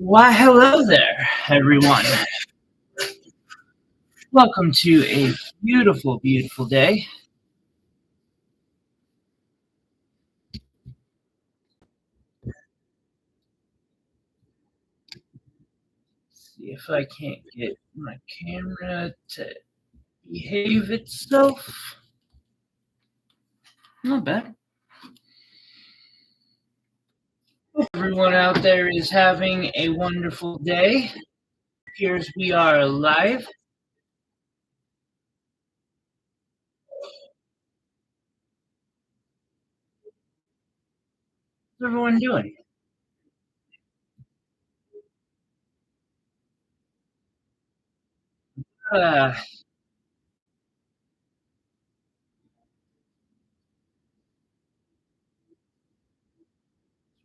Why, hello there, everyone. Welcome to a beautiful, beautiful day. See if I can't get my camera to behave itself. Not bad. Hope everyone out there is having a wonderful day. Appears we are live. How's everyone doing? Uh,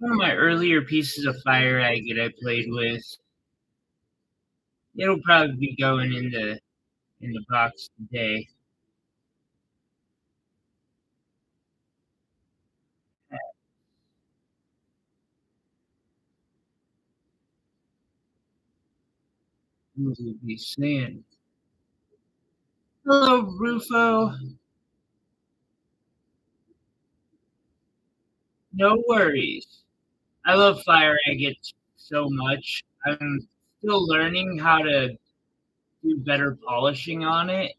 One of my earlier pieces of fire agate I played with. It'll probably be going in the box today. What will be saying? Hello, Rufo. No worries. I love fire agates so much. I'm still learning how to do better polishing on it.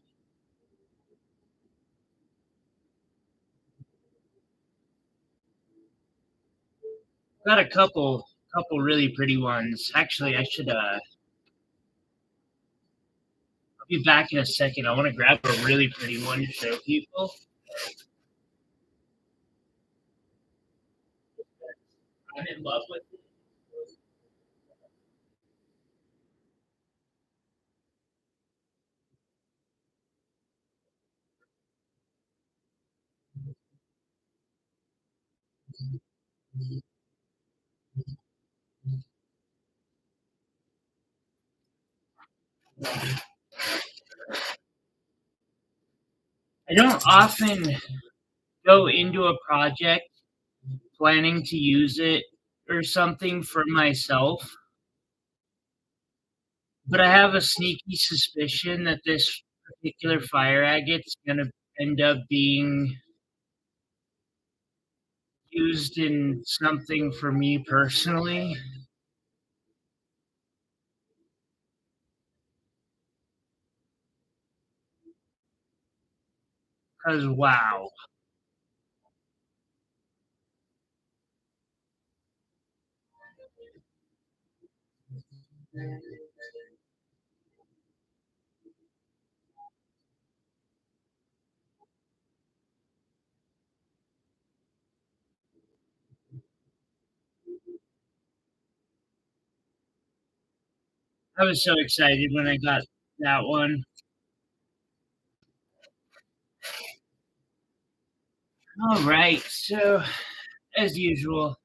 Got a couple really pretty ones. Actually, I'll be back in a second. I want to grab a really pretty one to show people. I'm in love with it. I don't often go into a project planning to use it or something for myself, but I have a sneaky suspicion that this particular fire agate's gonna end up being used in something for me personally. Because wow. I was so excited when I got that one. All right, so as usual,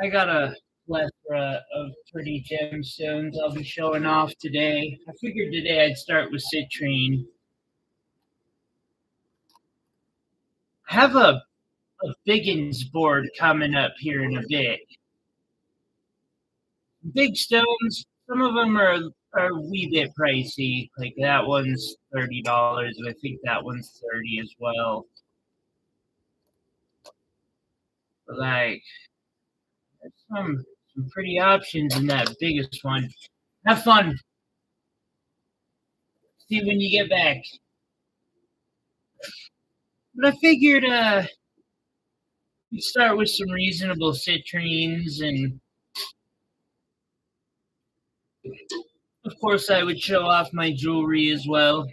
I got a plethora of pretty gemstones I'll be showing off today. I figured today I'd start with citrine. I have a biggins board coming up here in a bit. Big stones, some of them are a wee bit pricey. Like that one's $30, and I think that one's 30 as well. But like, there's some pretty options in that biggest one. Have fun. See you when you get back. But I figured we'd start with some reasonable citrines, and of course I would show off my jewelry as well.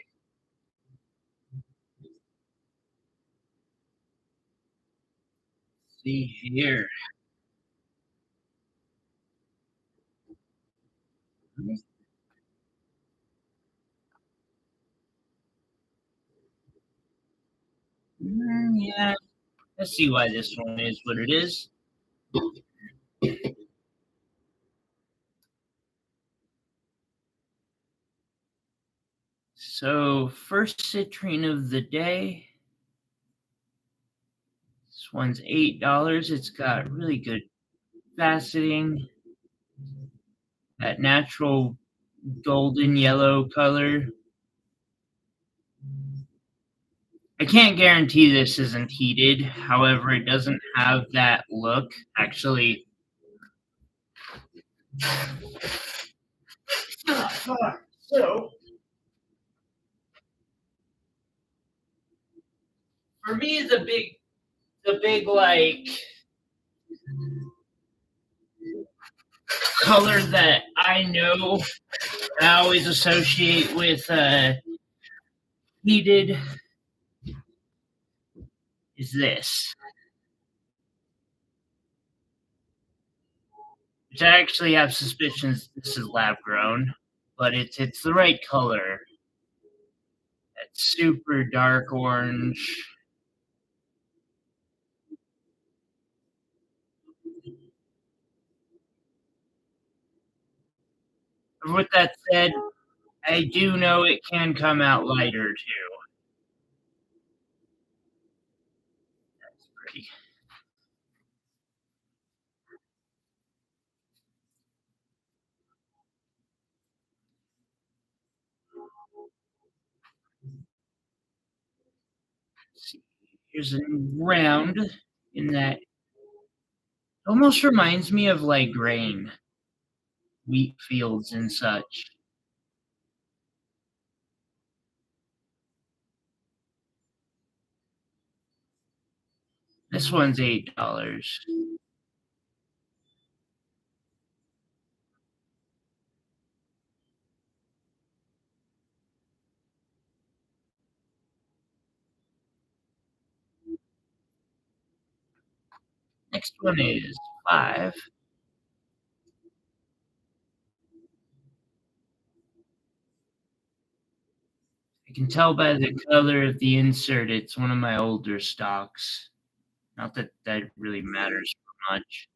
See here. Yeah, I see why this one is what it is. So, first citrine of the day. This one's $8. It's got really good faceting. that natural golden yellow color. I can't guarantee this isn't heated, however, it doesn't have that look. Actually, so for me, the big like color that I know I always associate with heated is this, which I actually have suspicions this is lab grown, but it's the right color. It's super dark orange. With that said, I do know it can come out lighter too. That's pretty. Let's see. Here's a round in that almost reminds me of like grain, wheat fields and such. This one's $8. Next one is 5. I can tell by the color of the insert it's one of my older stocks. Not that that really matters much.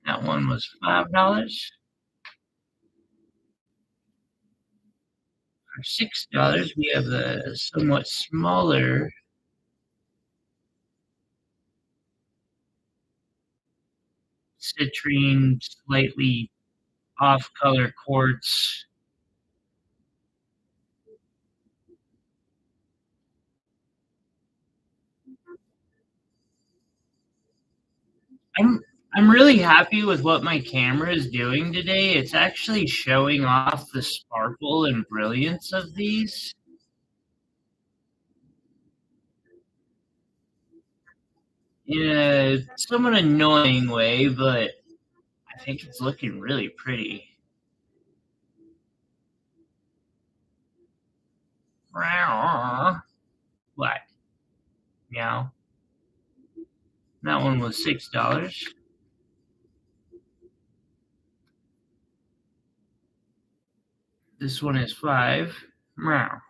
That one was $5. For $6, we have a somewhat smaller citrine, slightly off-color quartz. I'm I'm really happy with what my camera is doing today. It's actually showing off the sparkle and brilliance of these in a somewhat annoying way, but I think it's looking really pretty. What? Meow. That one was $6. This one is 5. Meow.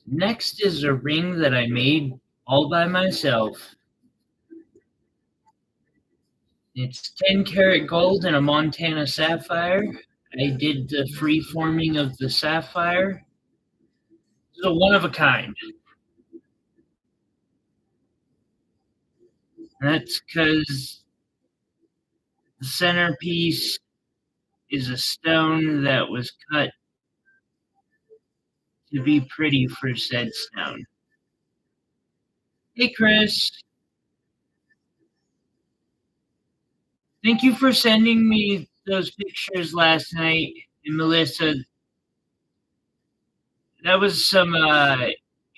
Next is a ring that I made all by myself. It's 10 karat gold and a Montana sapphire. I did the free forming of the sapphire. It's a one of a kind. That's because the centerpiece is a stone that was cut to be pretty for said stone. Hey, Chris. Thank you for sending me those pictures last night. And Melissa, that was some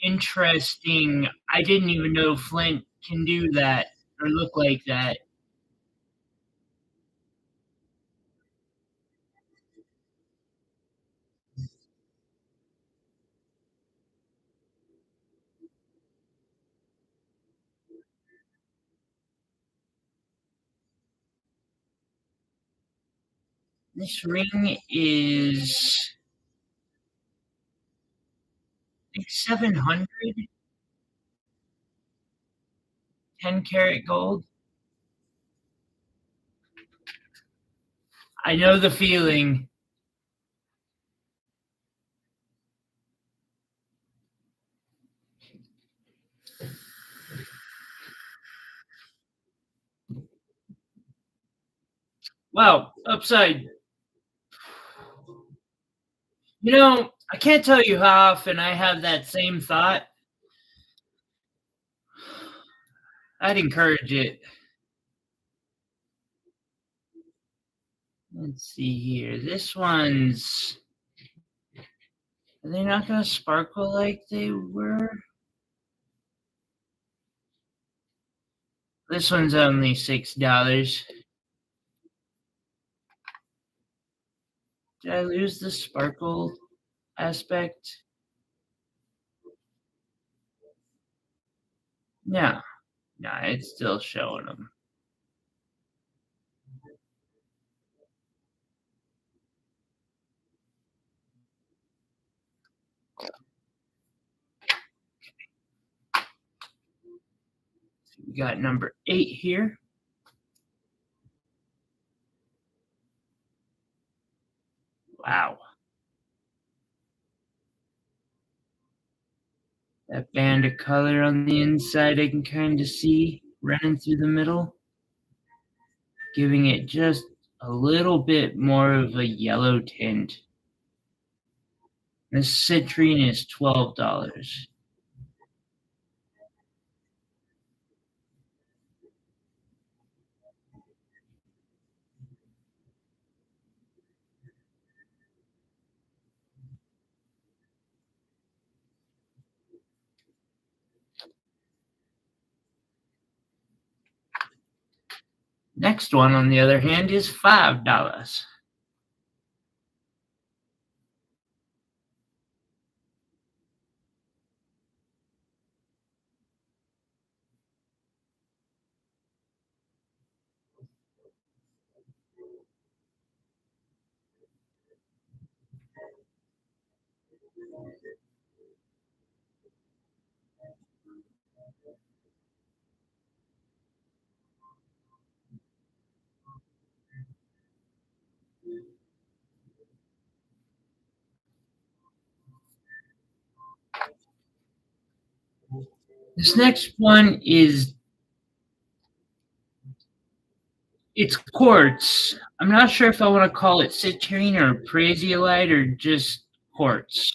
interesting. I didn't even know Flint can do that or look like that. This ring is I think 700, 10-karat gold. I know the feeling. Wow, upside. I can't tell you how often I have that same thought. I'd encourage it. Let's see here. This one's. Are they not going to sparkle like they were? This one's only $6. Did I lose the sparkle aspect? No. No, it's still showing them. We got number 8 here. Wow. That band of color on the inside I can kind of see running through the middle, giving it just a little bit more of a yellow tint. This citrine is $12. Next one, on the other hand, is $5. This next one it's quartz. I'm not sure if I want to call it citrine or prasiolite or just quartz.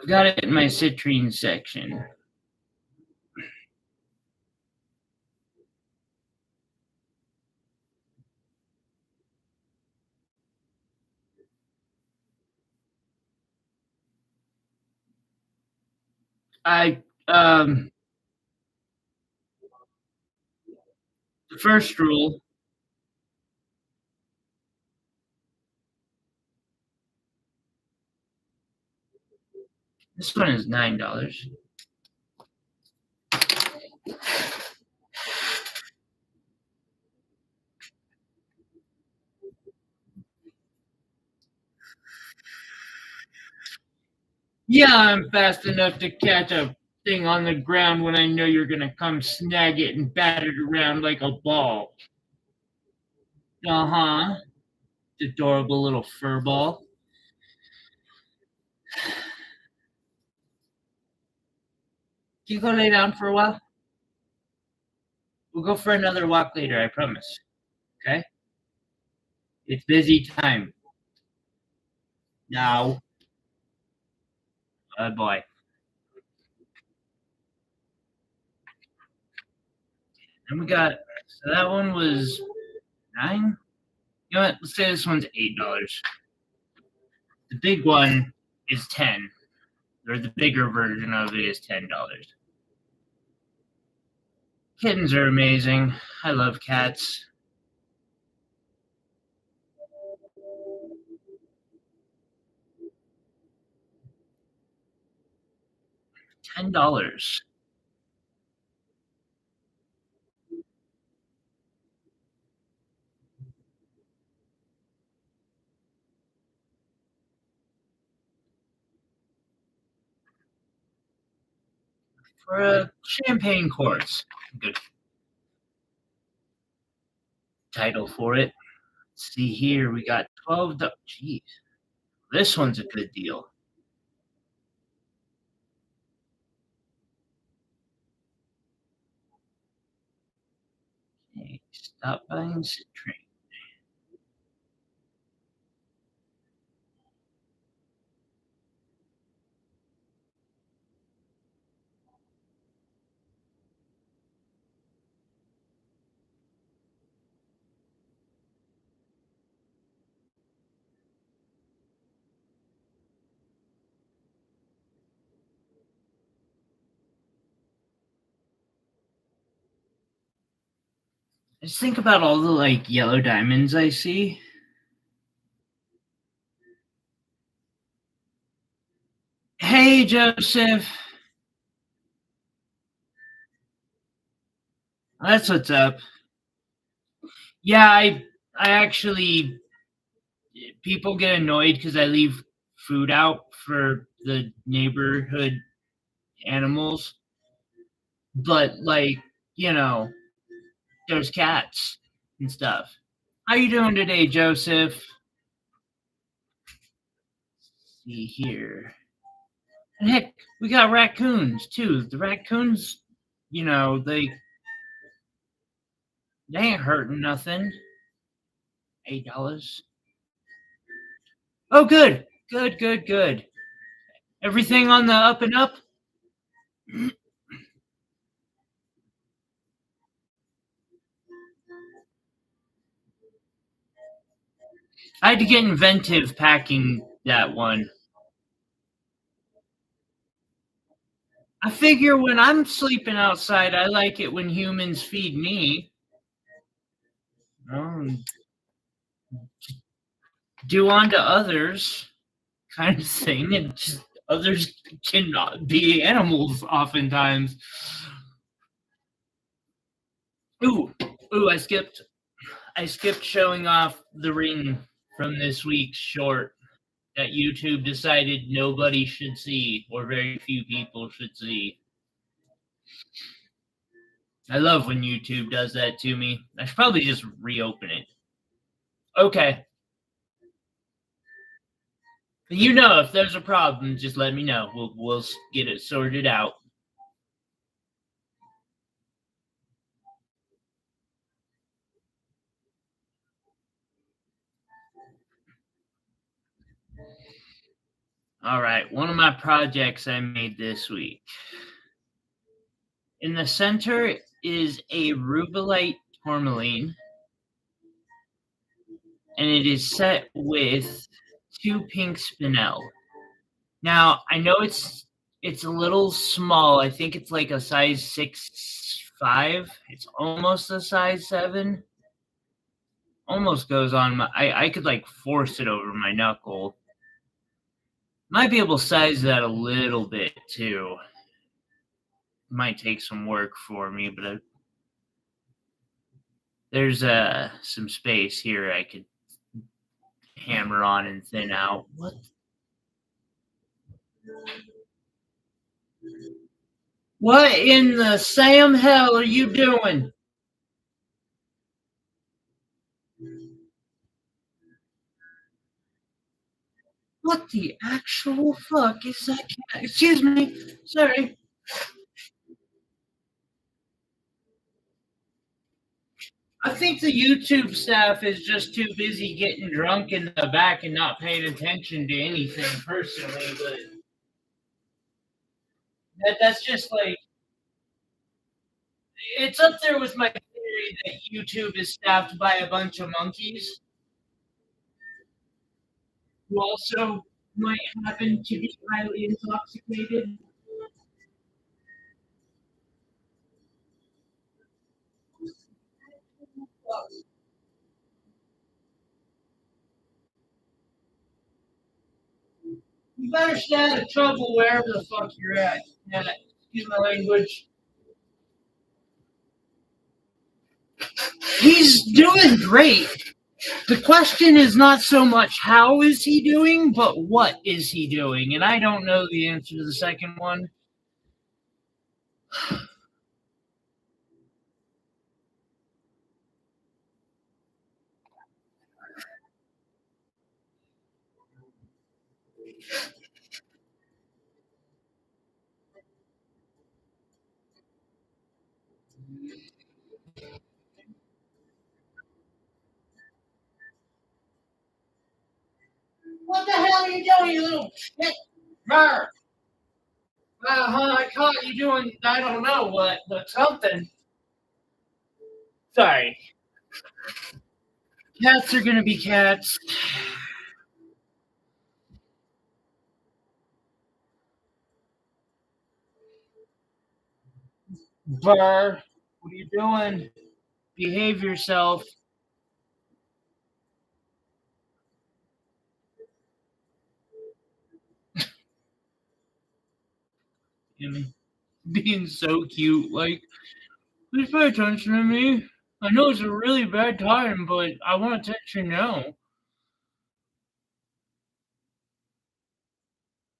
I've got it in my citrine section. The first rule. This one is $9. Yeah, I'm fast enough to catch a thing on the ground when I know you're gonna come snag it and bat it around like a ball. Uh-huh. Adorable little fur ball. Can you go lay down for a while? We'll go for another walk later, I promise. Okay? It's busy time. Now. Oh boy. And we got, so that one was 9. You know what? Let's say this one's $8. The big one is 10. Or the bigger version of it is $10. Kittens are amazing. I love cats. $10. for a champagne course. Good title for it. Let's see here. We got 12. Jeez, this one's a good deal. Okay, stop buying citrine. Just think about all the like yellow diamonds I see. Hey, Joseph. That's what's up. Yeah, I actually people get annoyed because I leave food out for the neighborhood animals, but like you know, there's cats and stuff. How you doing today, Joseph? See here. And heck, we got raccoons too. The raccoons, they ain't hurting nothing. $8. Oh, good, good, good, good. Everything on the up and up. I had to get inventive packing that one. I figure when I'm sleeping outside, I like it when humans feed me. Um, do unto others, kind of thing, and just others cannot be animals oftentimes. Ooh, ooh! I skipped showing off the ring from this week's short that YouTube decided nobody should see, or very few people should see. I love when YouTube does that to me. I should probably just reopen it. Okay. If there's a problem, just let me know. We'll get it sorted out. All right, one of my projects I made this week. In the center is a rubellite tourmaline, and it is set with 2 pink spinel. Now, I know it's a little small. I think it's like a size 6'5". It's almost a size 7. Almost goes on my I could like force it over my knuckle. Might be able to size that a little bit too. Might take some work for me, but there's some space here I could hammer on and thin out. What in the Sam hell are you doing? What the actual fuck is that cat? Excuse me. Sorry. I think the YouTube staff is just too busy getting drunk in the back and not paying attention to anything personally, but that's just like it's up there with my theory that YouTube is staffed by a bunch of monkeys who also might happen to be highly intoxicated. You better stay out of trouble wherever the fuck you're at. Yeah, excuse my language. He's doing great. The question is not so much how is he doing, but what is he doing? And I don't know the answer to the second one. What the hell are you doing, you little shit? Brr. I caught you doing, I don't know what, but something. Sorry. Cats are gonna be cats. Brr. What are you doing? Behave yourself. Jimmy. Being so cute. Like, please pay attention to me. I know it's a really bad time, but I want attention now.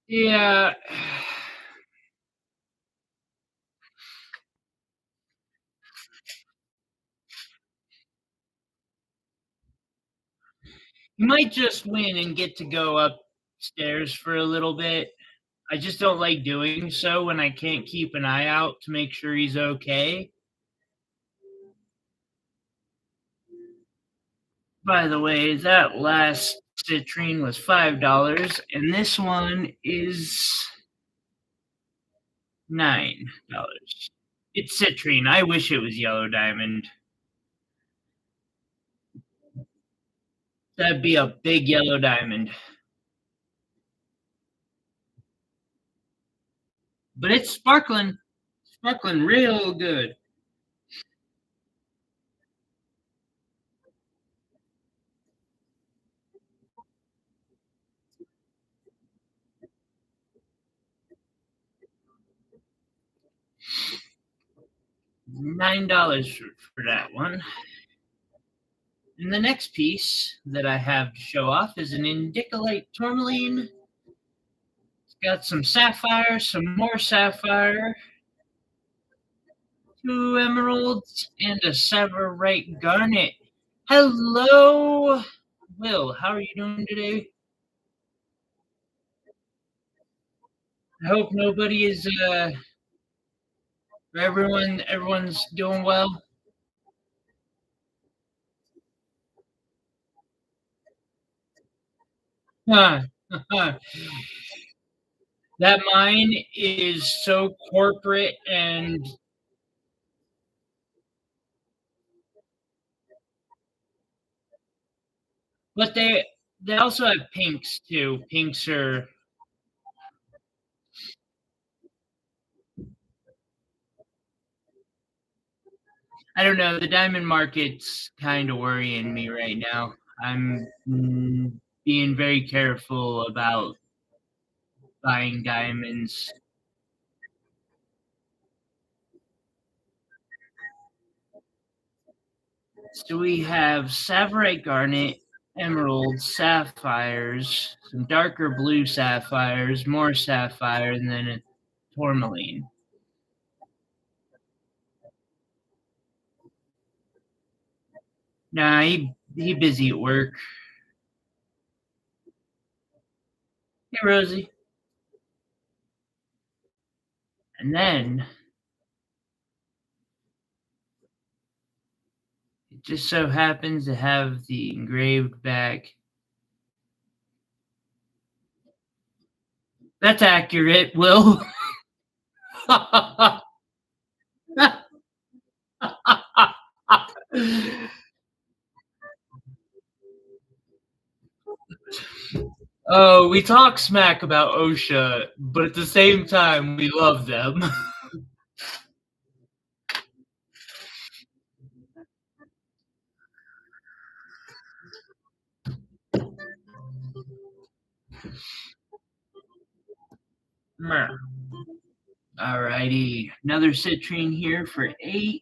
Yeah. You might just win and get to go upstairs for a little bit. I just don't like doing so when I can't keep an eye out to make sure he's okay. By the way, that last citrine was $5, and this one is $9. It's citrine. I wish it was yellow diamond. That'd be a big yellow diamond. But it's sparkling real good. $9 for that one. And the next piece that I have to show off is an indicolite tourmaline. It's got some sapphire, some more sapphire, two emeralds, and a Savarite garnet. Hello, Will. How are you doing today? I hope nobody is everyone's doing well. Huh. That mine is so corporate, and but they also have pinks too. Pinks are, I don't know, the diamond market's kind of worrying me right now. I'm being very careful about buying diamonds. So we have Savarite garnet, emeralds, sapphires, some darker blue sapphires, more sapphire, and then a tourmaline. Nah, he busy at work. Hey, Rosie. And then it just so happens to have the engraved back. That's accurate, Will. Oh, we talk smack about OSHA, but at the same time, we love them. Alrighty, another citrine here for 8.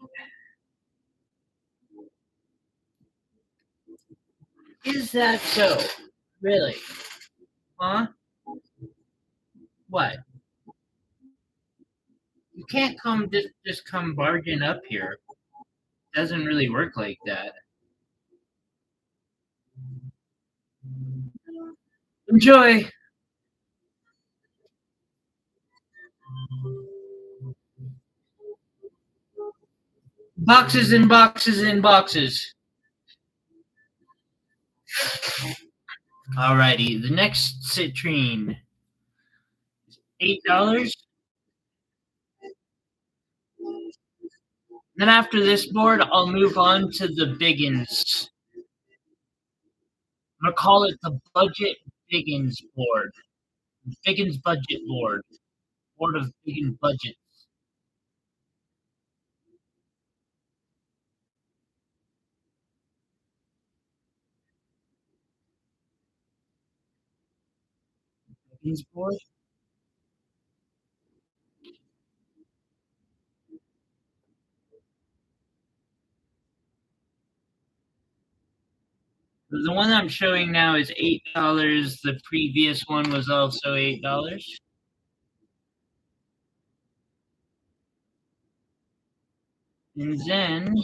Is that so? Really? Huh? What? You can't just come barging up here. It doesn't really work like that. Enjoy. Boxes and boxes and boxes. Alrighty, the next citrine, $8. Then after this board, I'll move on to the biggins. I'm gonna call it the budget biggins board. Biggins budget board. Board of biggins budget. Biggins board. The one I'm showing now is $8. The previous one was also $8. And then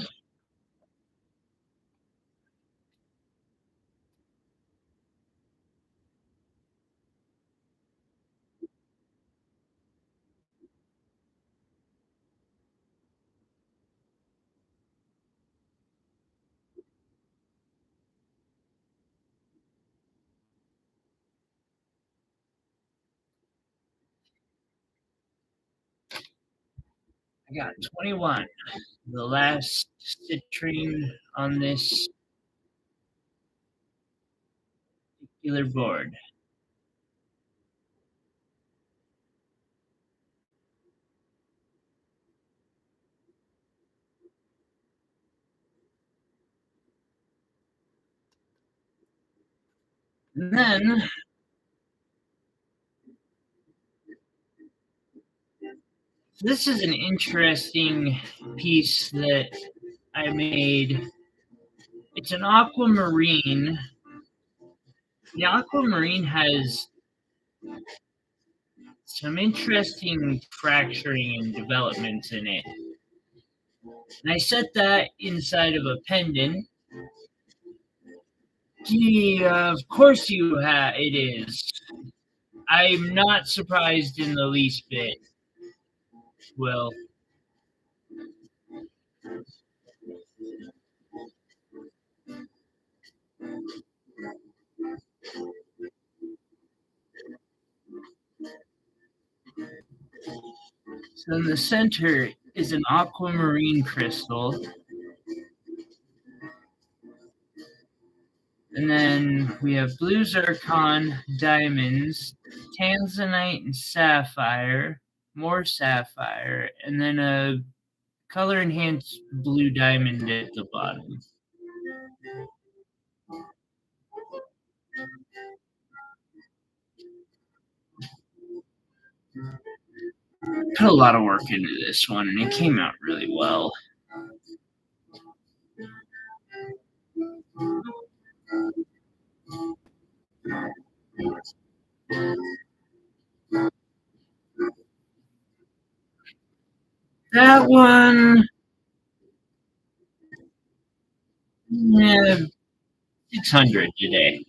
I got 21. The last citrine on this particular board. And then this is an interesting piece that I made. It's an aquamarine. The aquamarine has some interesting fracturing and developments in it. And I set that inside of a pendant. Gee, of course you have. It is. I'm not surprised in the least bit. Well, so in the center is an aquamarine crystal. And then we have blue zircon, diamonds, tanzanite, and sapphire, more sapphire, and then a color enhanced blue diamond at the bottom. Put a lot of work into this one, and it came out really well. That one, yeah, 600 today.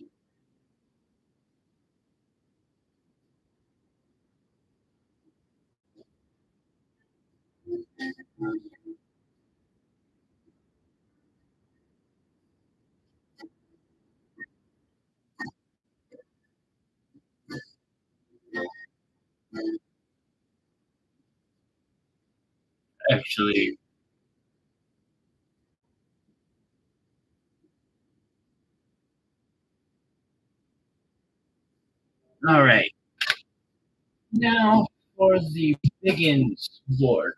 Actually, all right. Now for the biggins board.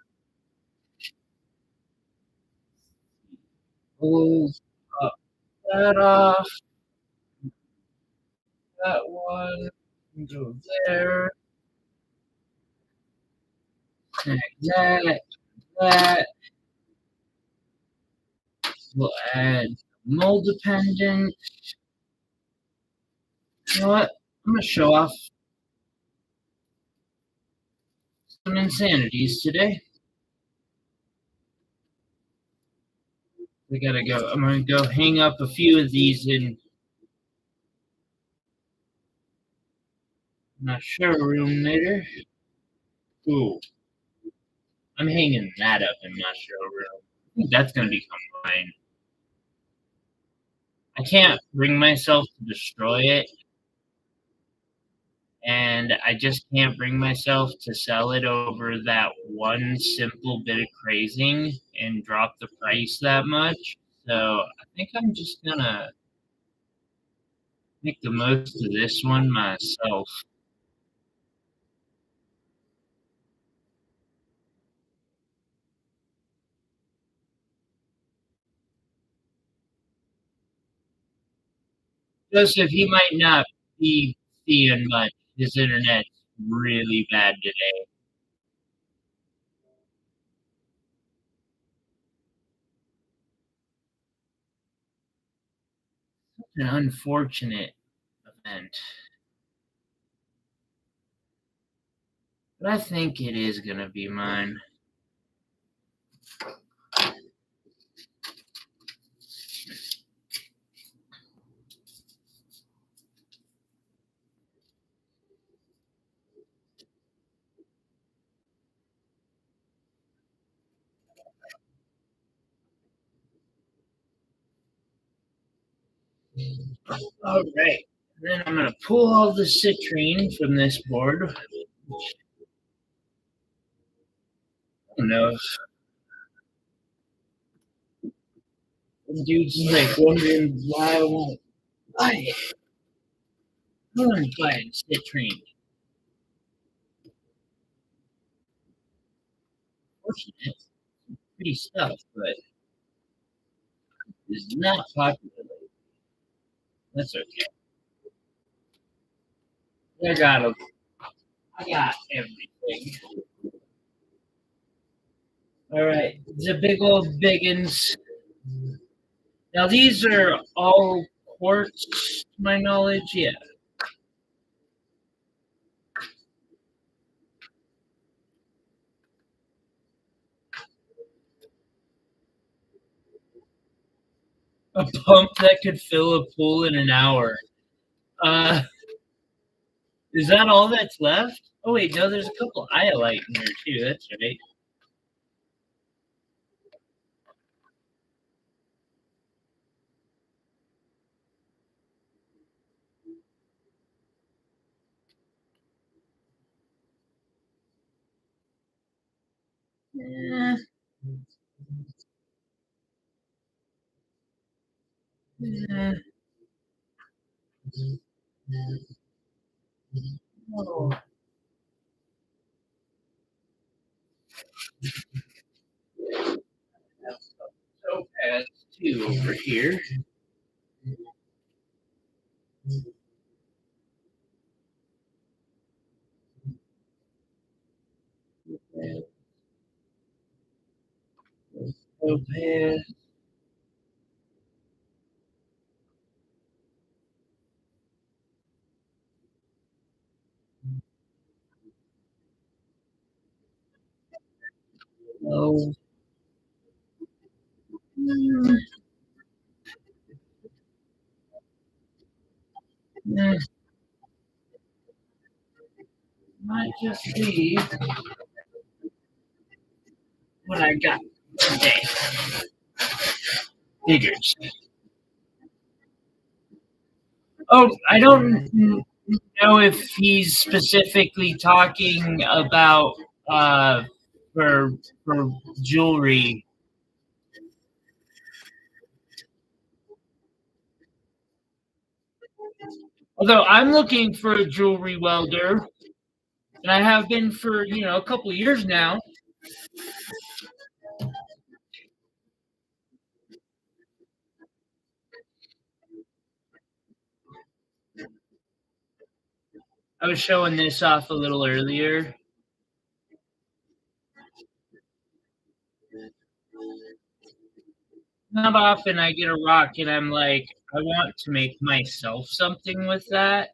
Pull that off. That one. Go there. Snag that. That. We'll add mold dependent. You know what? I'm gonna show off some insanities today. We gotta go. I'm gonna go hang up a few of these in my showroom later. Ooh, I'm hanging that up in my showroom. I think that's gonna become mine. I can't bring myself to destroy it, and I just can't bring myself to sell it over that one simple bit of crazing and drop the price that much. So I think I'm just gonna make the most of this one myself. Joseph, he might not be seeing much. His internet's really bad today. An unfortunate event. But I think it is gonna be mine. All right. Then I'm gonna pull all the citrine from this board. I don't know if the dude's like wondering why I won't buy it. I want to buy citrine. Fortunate, pretty stuff, but it's not popular. That's okay. I got them. I got everything. All right, the big old biggins. Now these are all quartz, to my knowledge. Yeah. A pump that could fill a pool in an hour. Uh, is that all that's left? Oh wait, no, there's a couple iolite in here too. That's right. Eh, eh, oh, topaz too over here. Topaz. Oh, eh, might just be what I got today. Figures. Oh, I don't know if he's specifically talking about uh for for jewelry. Although I'm looking for a jewelry welder, and I have been for a couple of years now. I was showing this off a little earlier. Not often I get a rock and I'm like, I want to make myself something with that.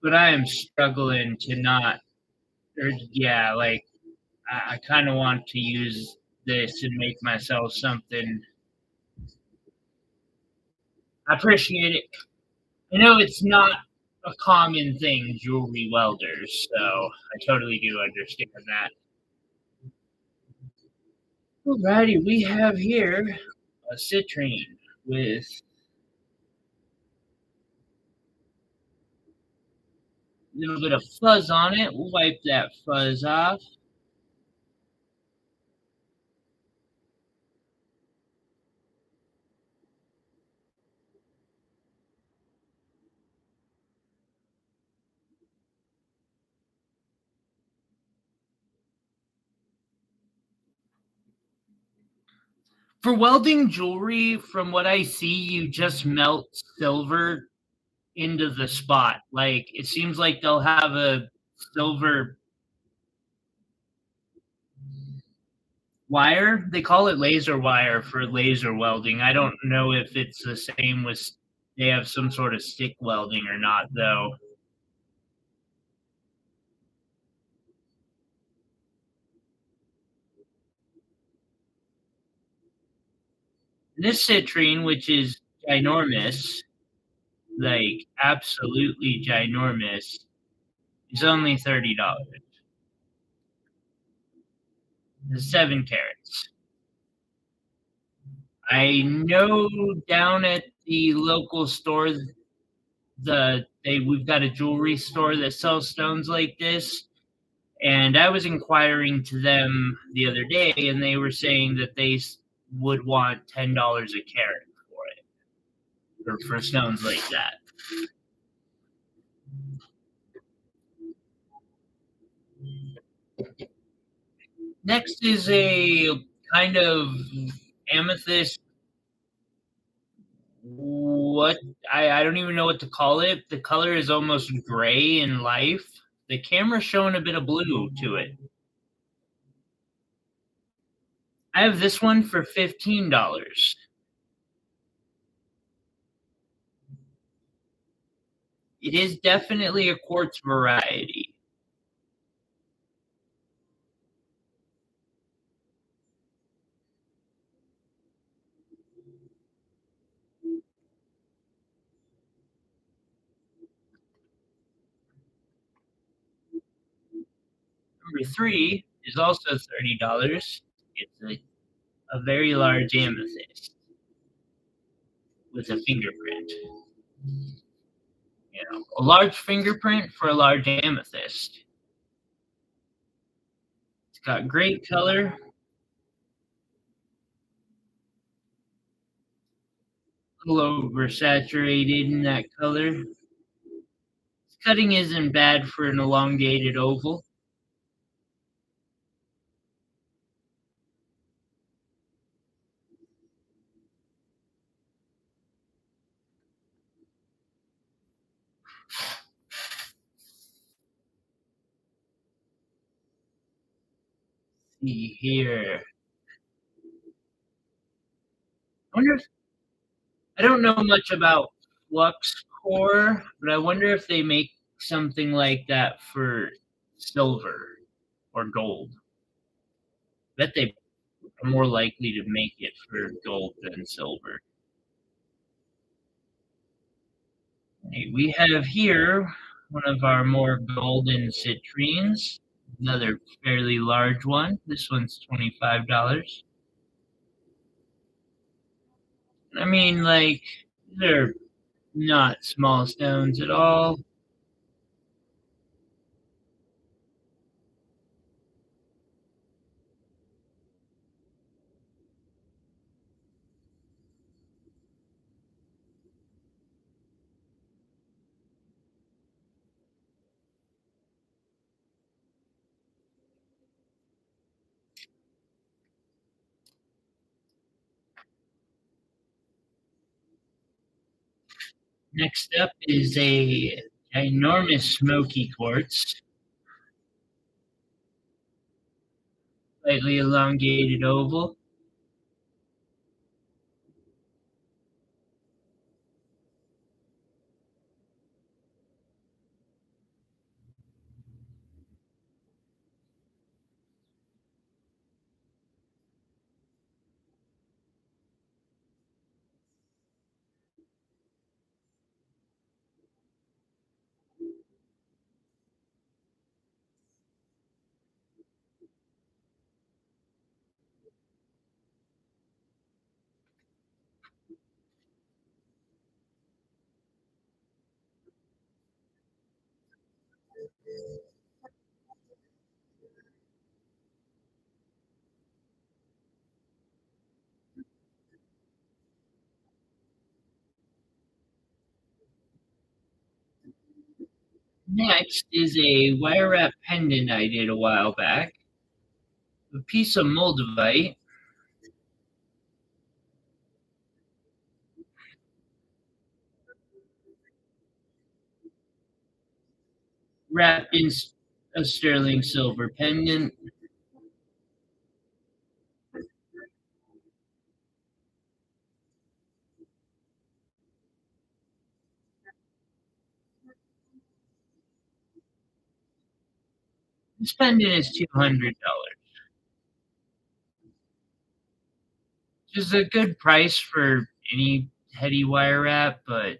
but I am struggling to not. Or yeah, like I kind of want to use this and make myself something. I appreciate it. I know it's not a common thing, jewelry welders, so I totally do understand that. Alrighty, we have here a citrine with a little bit of fuzz on it. We'll wipe that fuzz off. For welding jewelry, from what I see, you just melt silver into the spot. Like it seems like they'll have a silver wire. They call it laser wire for laser welding. I don't know if it's the same with they have some sort of stick welding or not, though. This citrine, which is ginormous, like absolutely ginormous, is only $30. It's 7 carats. I know down at the local store, we've got a jewelry store that sells stones like this, and I was inquiring to them the other day, and they were saying that would want $10 a carat for it, or for stones like that. Next is a kind of amethyst. What I don't even know what to call it. The color is almost gray in life. The camera's showing a bit of blue to it. I have this one for $15. It is definitely a quartz variety. Number three is also $30. It's a very large amethyst with a fingerprint. You know, a large fingerprint for a large amethyst. It's got great color, a little oversaturated in that color. Cutting isn't bad for an elongated oval. See here. I wonder if I don't know much about flux core, but I wonder if they make something like that for silver or gold. Bet they are more likely to make it for gold than silver. Hey, we have here one of our more golden citrines, another fairly large one. This one's $25. I mean, like, they're not small stones at all. Next up is a ginormous smoky quartz, slightly elongated oval. Next is a wire wrap pendant I did a while back. A piece of moldavite wrapped in a sterling silver pendant. This pendant is $200, which is a good price for any heady wire wrap, but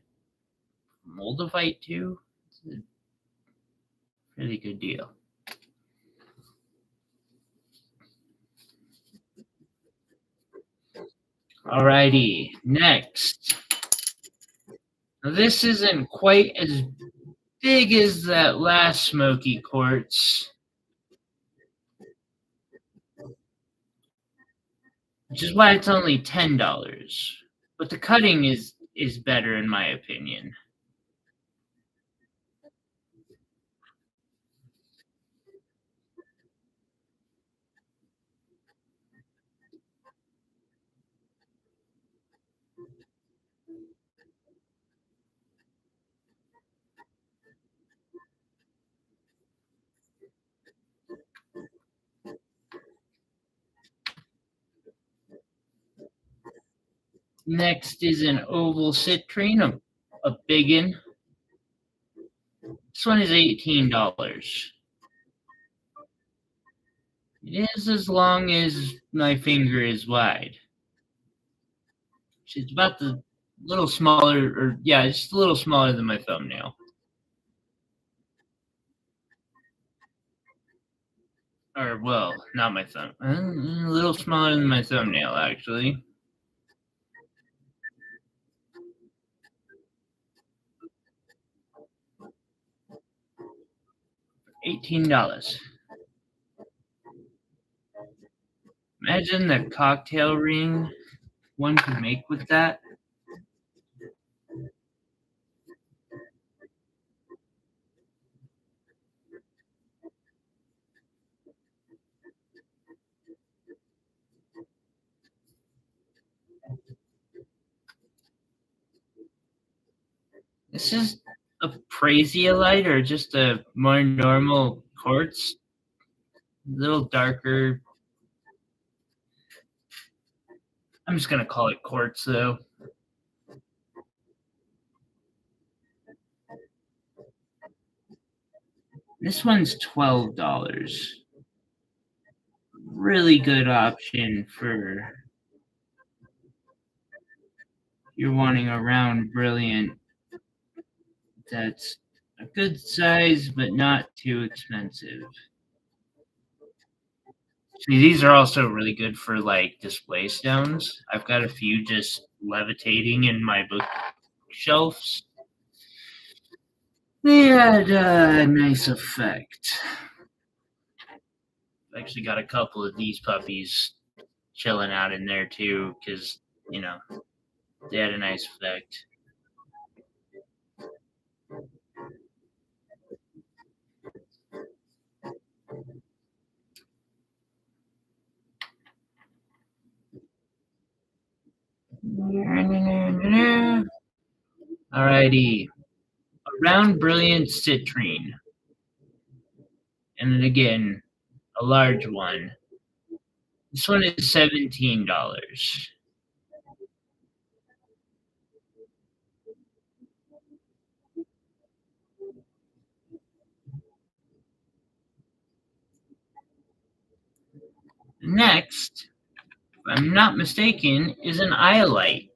moldavite too. It's a really good deal. Alrighty, next. Now this isn't quite as big as that last smoky quartz, which is why it's only $10. But the cutting is better in my opinion. Next is an oval citrine, a biggin. This one is $18. It is as long as my finger is wide. It's about the little smaller, or yeah, just a little smaller than my thumbnail. Or well, not my thumb. A little smaller than my thumbnail, actually. $18. Imagine the cocktail ring one could make with that. This is a prasiolite or just a more normal quartz. A little darker. I'm just gonna call it quartz though. This one's $12. Really good option for you're wanting a round brilliant that's a good size but not too expensive. See, these are also really good for like display stones. I've got a few just levitating in my bookshelves. They had a nice effect. I've actually got a couple of these puppies chilling out in there too, because they had a nice effect. Alrighty, a round brilliant citrine, and then again a large one. This one is $17. Next, if I'm not mistaken, is an iolite.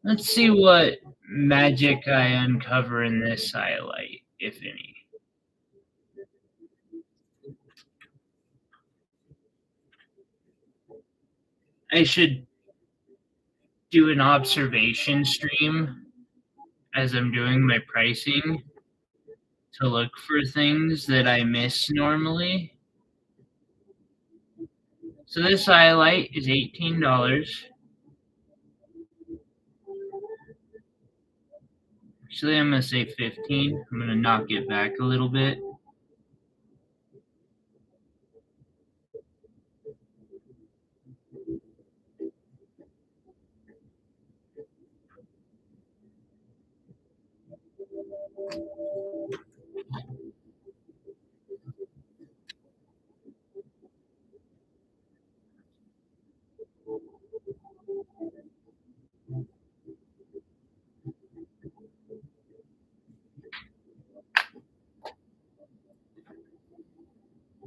Let's see what magic I uncover in this iolite, if any. I should do an observation stream as I'm doing my pricing to look for things that I miss normally. So this highlight is $18. Actually, I'm gonna say 15. I'm gonna knock it back a little bit.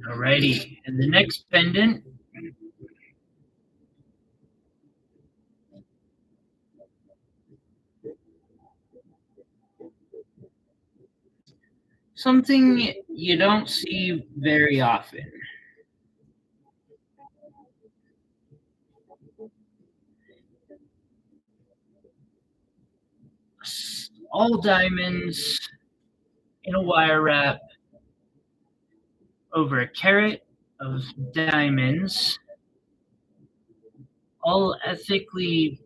Alrighty, and the next pendant, something you don't see very often. All diamonds in a wire wrap over a carat of diamonds, all ethically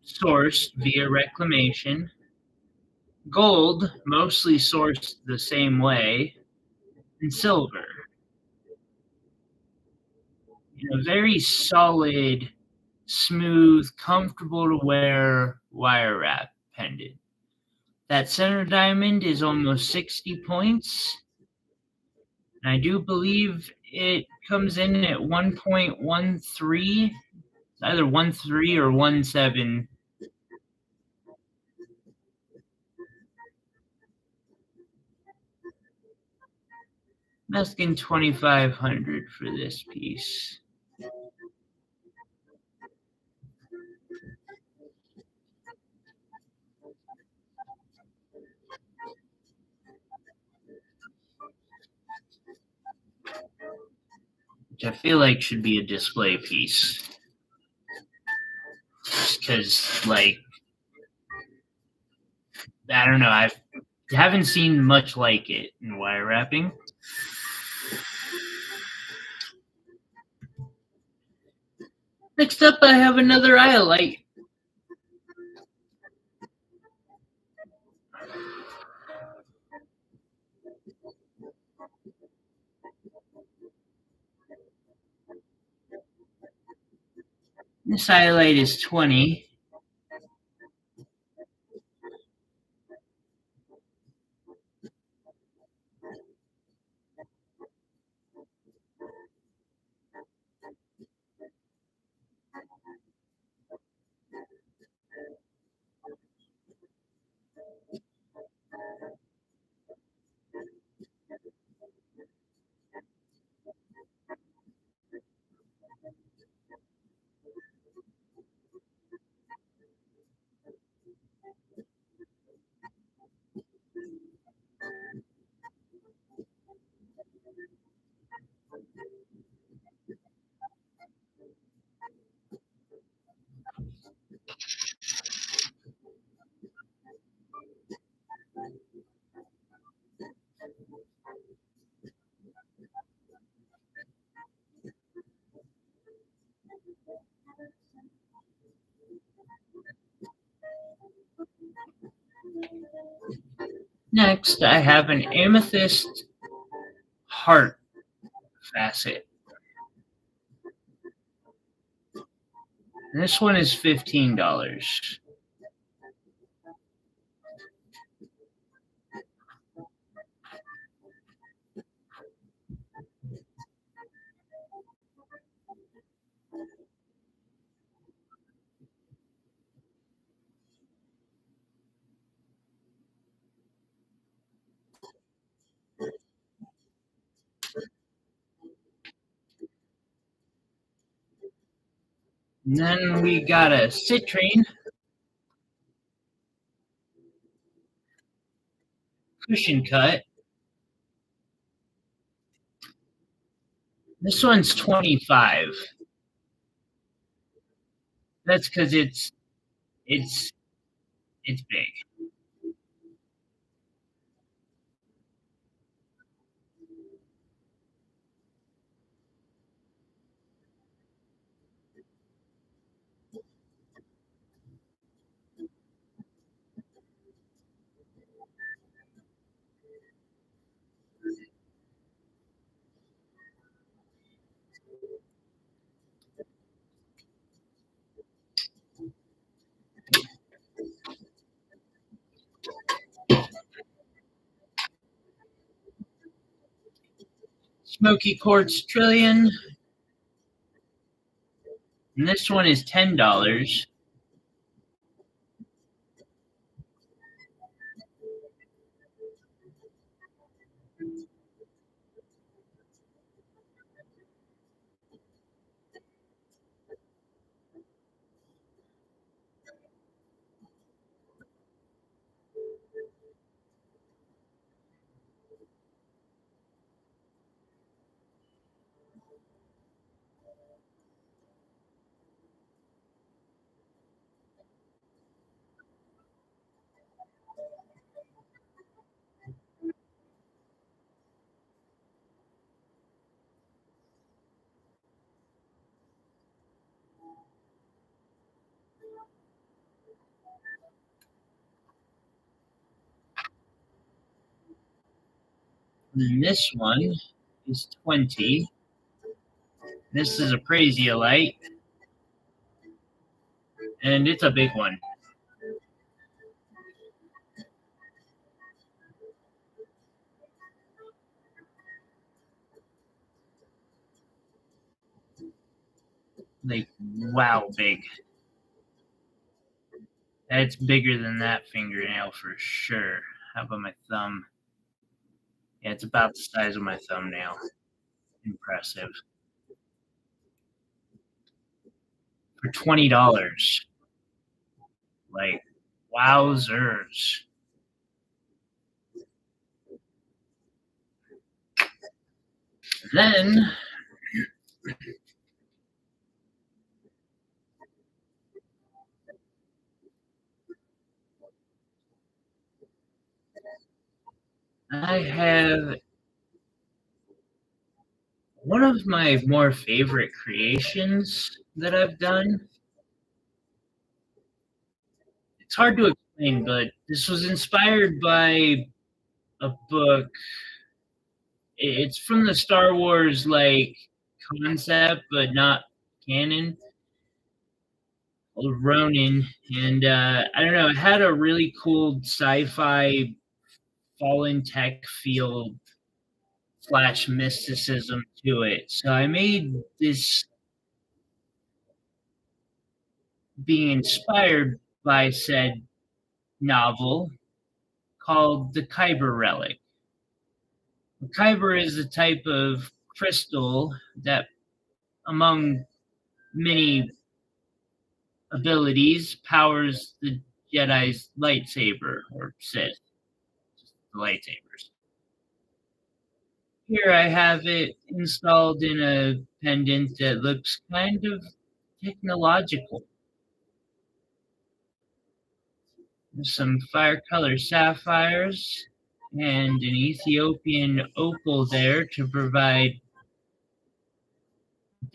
sourced via reclamation. Gold, mostly sourced the same way, and silver. A very solid, smooth, comfortable to wear wire wrap pendant. That center diamond is almost 60 points. And I do believe it comes in at 1.13. It's either 1.3 or 1.7. I'm asking 2,500 for this piece. Which I feel like should be a display piece. Because, like, I don't know, I haven't seen much like it in wire wrapping. Next up, I have another iolite. This iolite is 20. Next, I have an amethyst heart facet. And this one is $15. And then we got a citrine cushion cut. This one's 25. That's because it's big. smoky quartz trillion, and this one is $10. And this one is 20. This is a prasiolite, and it's a big one. Like, wow, big. That's bigger than that fingernail for sure. How about my thumb? Yeah, it's about the size of my thumbnail. Impressive. For $20. Like, wowzers. Then I have one of my more favorite creations that I've done. It's hard to explain, but this was inspired by a book. It's from the Star Wars like concept, but not canon. Called Ronin, and I don't know. It had a really cool sci-fi fallen tech feel slash mysticism to it. So I made this being inspired by said novel called the Kyber relic. The Kyber is a type of crystal that, among many abilities, powers the Jedi's lightsaber or Sith, the lightsabers. Here I have it installed in a pendant that looks kind of technological. There's some fire color sapphires and an Ethiopian opal there to provide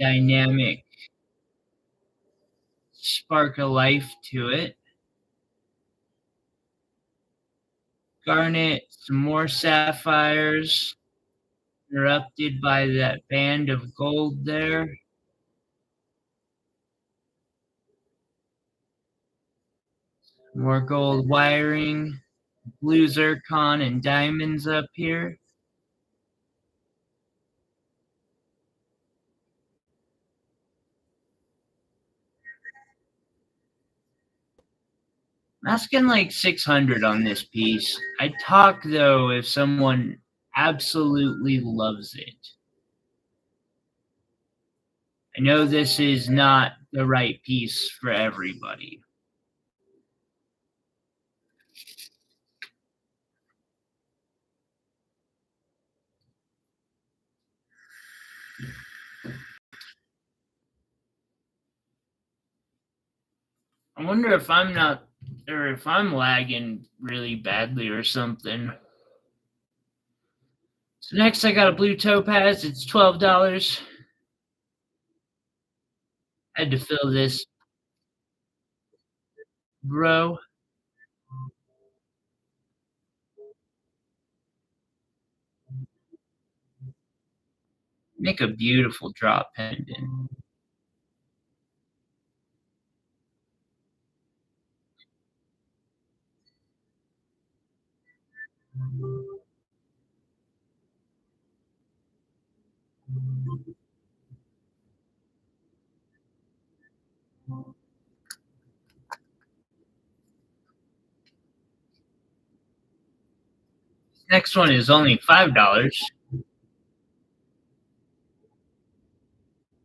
dynamic spark of life to it. Garnet, some more sapphires, interrupted by that band of gold there. More gold wiring, blue zircon and diamonds up here. I'm asking like 600 on this piece. I'd talk though if someone absolutely loves it. I know this is not the right piece for everybody. I wonder if I'm not, or if I'm lagging really badly or something. So next I got a blue topaz. It's $12. Had to fill this, bro. Make a beautiful drop pendant. Next one is only $5.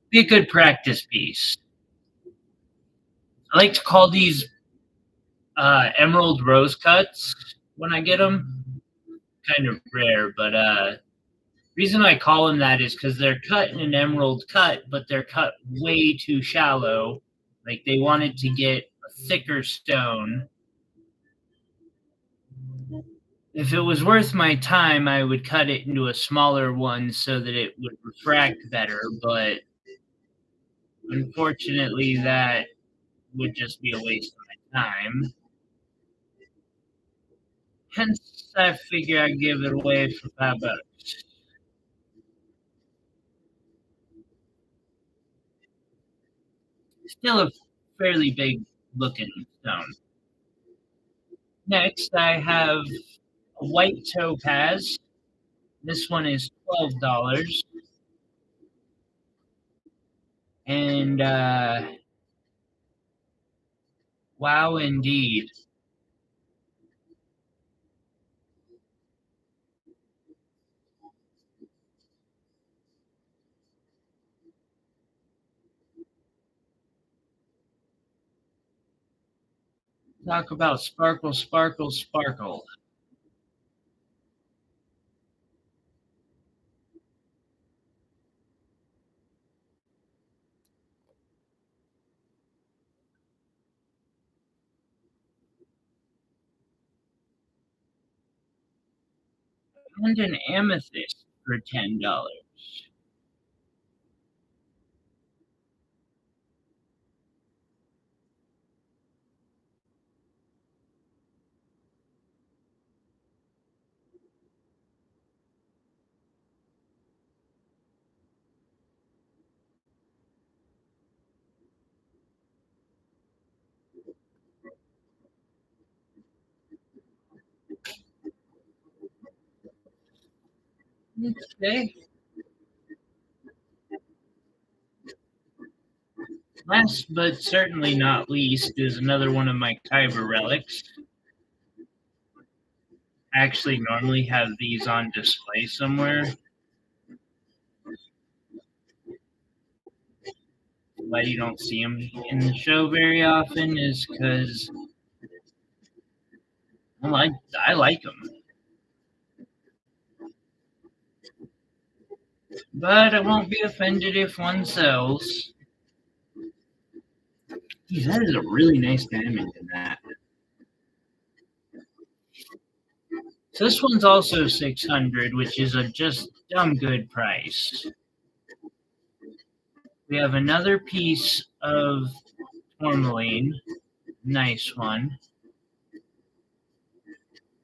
Be a good practice piece. I like to call these emerald rose cuts when I get them. Kind of rare, but reason I call them that is because they're cut in an emerald cut, but they're cut way too shallow. Like they wanted to get a thicker stone. If it was worth my time, I would cut it into a smaller one so that it would refract better, but unfortunately, that would just be a waste of my time. Hence, I figure I'd give it away for $5. Still a fairly big looking stone. Next, I have a white topaz. This one is $12. And wow, indeed. Talk about sparkle, sparkle, sparkle. And an amethyst for $10. Okay. Last but certainly not least is another one of my Kyber relics. I actually normally have these on display somewhere. Why you don't see them in the show very often is because I like them, but I won't be offended if one sells. Geez, that is a really nice diamond in that. So this one's also 600, which is a just dumb good price. We have another piece of tourmaline, nice one.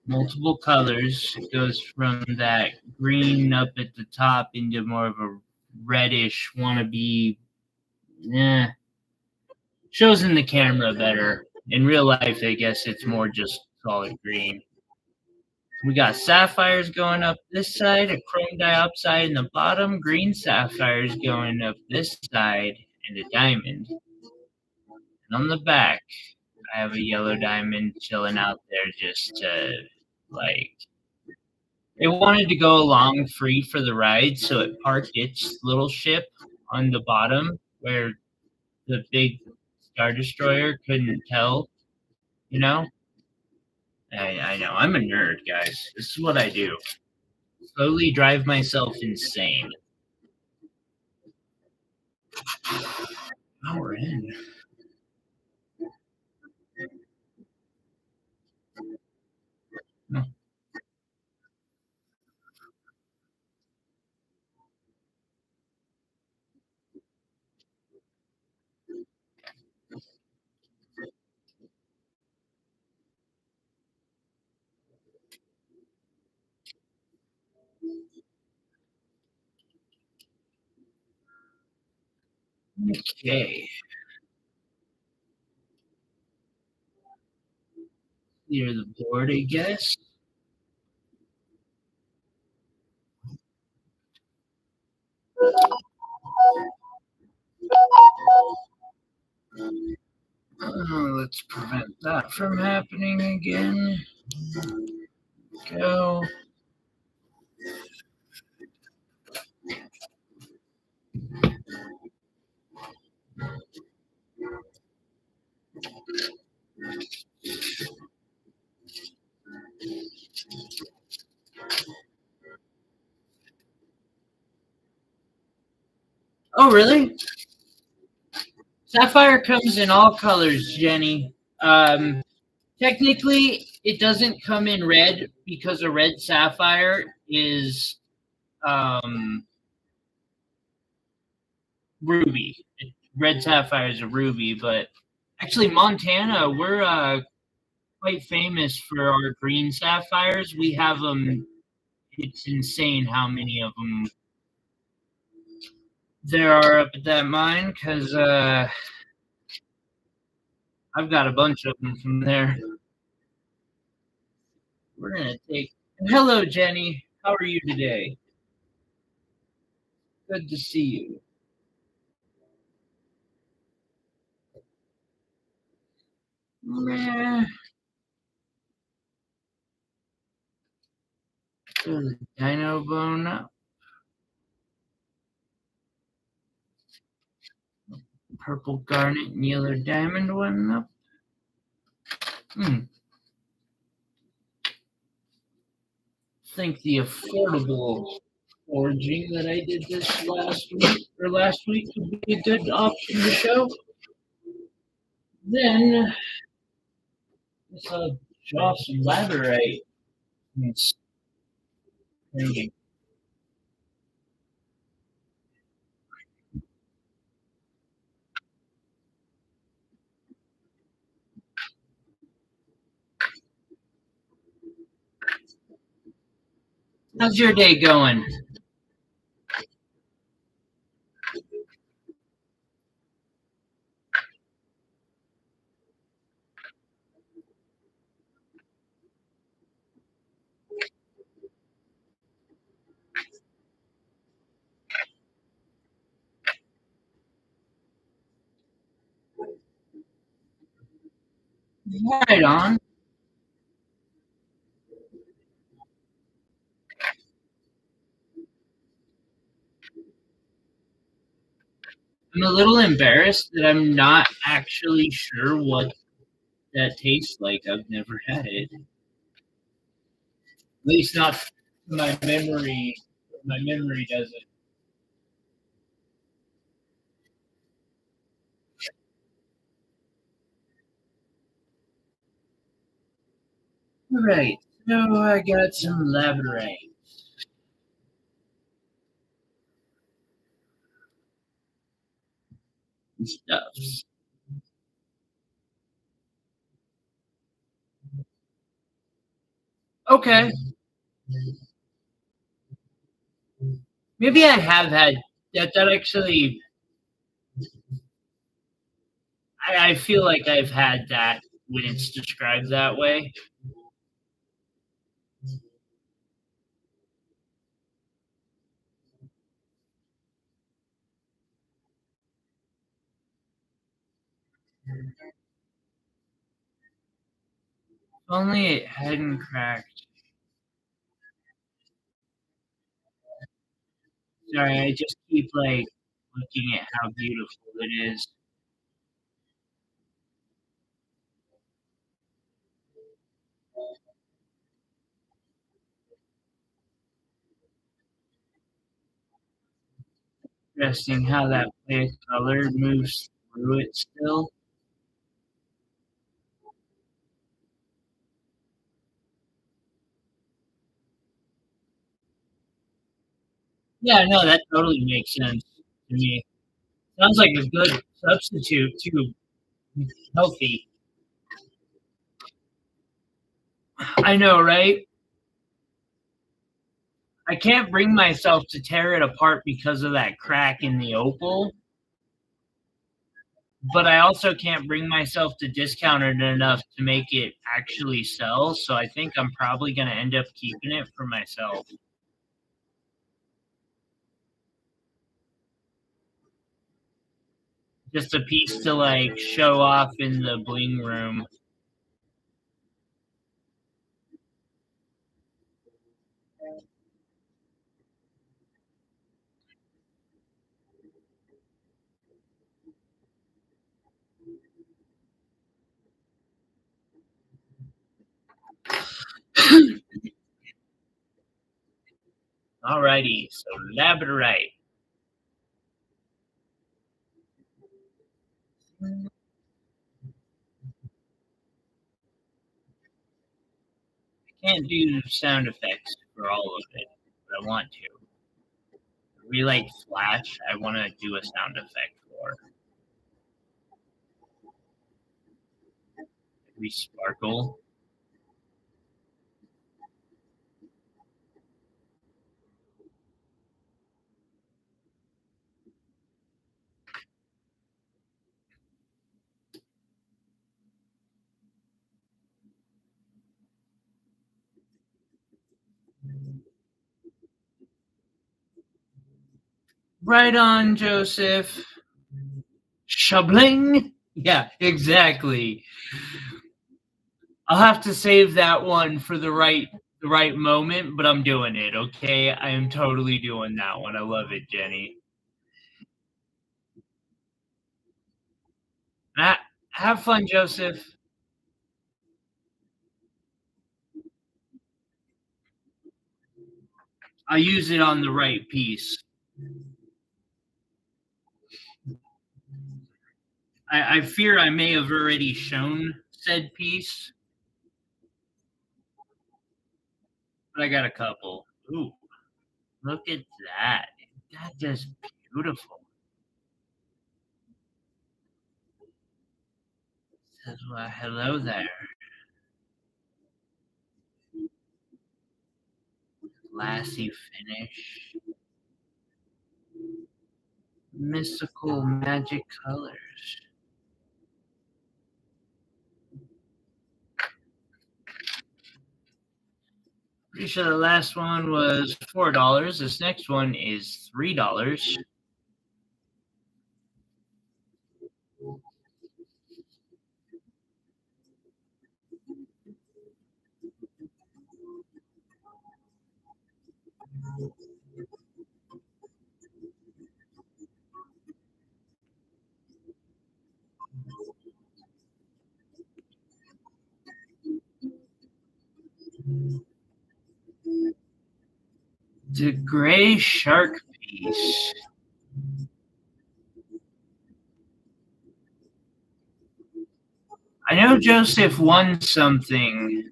Multiple colors. It goes from that green up at the top into more of a reddish wannabe. Eh, shows in the camera better. In real life, I guess it's more just solid green. We got sapphires going up this side, a chrome diopside in the bottom, green sapphires going up this side, and a diamond. And on the back, I have a yellow diamond chilling out there just to, like, it wanted to go along free for the ride, so it parked its little ship on the bottom where the big Star Destroyer couldn't tell, you know? I know. I'm a nerd, guys. This is what I do. Slowly drive myself insane. Now we're in. Oh, okay. Clear the board, I guess. let's prevent that from happening again. Go. Oh, really? Sapphire comes in all colors, Jenny. Technically, it doesn't come in red because a red sapphire is ruby. Red sapphire is a ruby, but actually, Montana, we're quite famous for our green sapphires. We have them. It's insane how many of them there are up at that mine because I've got a bunch of them from there. We're gonna take. Hello, Jenny. How are you today? Good to see you. Meh. Throw the dino bone up. Purple garnet and yellow diamond one up. Think the affordable foraging that I did this last week would be a good option to show. Then I saw Joss Labradorite. How's your day going? Right on. I'm a little embarrassed that I'm not actually sure what that tastes like. I've never had it. At least not my memory. My memory doesn't. All right. So I got some labradorite and stuff. Okay. Maybe I have had that. That actually, I feel like I've had that when it's described that way. If only it hadn't cracked. Sorry, I just keep like looking at how beautiful it is. Interesting how that play color moves through it still. Yeah, no, that totally makes sense to me. Sounds like a good substitute too. Healthy. I know, right? I can't bring myself to tear it apart because of that crack in the opal, but I also can't bring myself to discount it enough to make it actually sell. So I think I'm probably going to end up keeping it for myself. Just a piece to like show off in the bling room. Alrighty, so Labradorite. Can't do sound effects for all of it, but I want to. Relight flash, I want to do a sound effect for. Maybe sparkle. Right on, Joseph. Shabling. Yeah, exactly. I'll have to save that one for the right moment, but I'm doing it, okay? I am totally doing that one. I love it, Jenny. Ha- Have fun, Joseph. I'll use it on the right piece. I fear I may have already shown said piece, but I got a couple. Ooh, look at that. That's just beautiful. Says, well, hello there. Glassy finish. Mystical magic colors. Pretty sure the last one was $4. This next one is $3. The gray shark piece. I know Joseph won something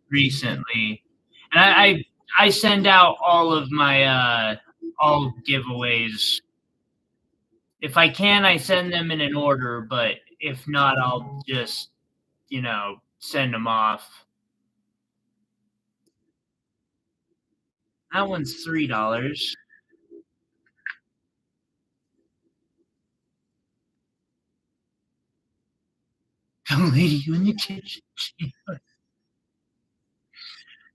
recently, and I send out all of my all giveaways. If I can, I send them in an order, but if not, I'll just send them off. That one's $3. The lady in the kitchen.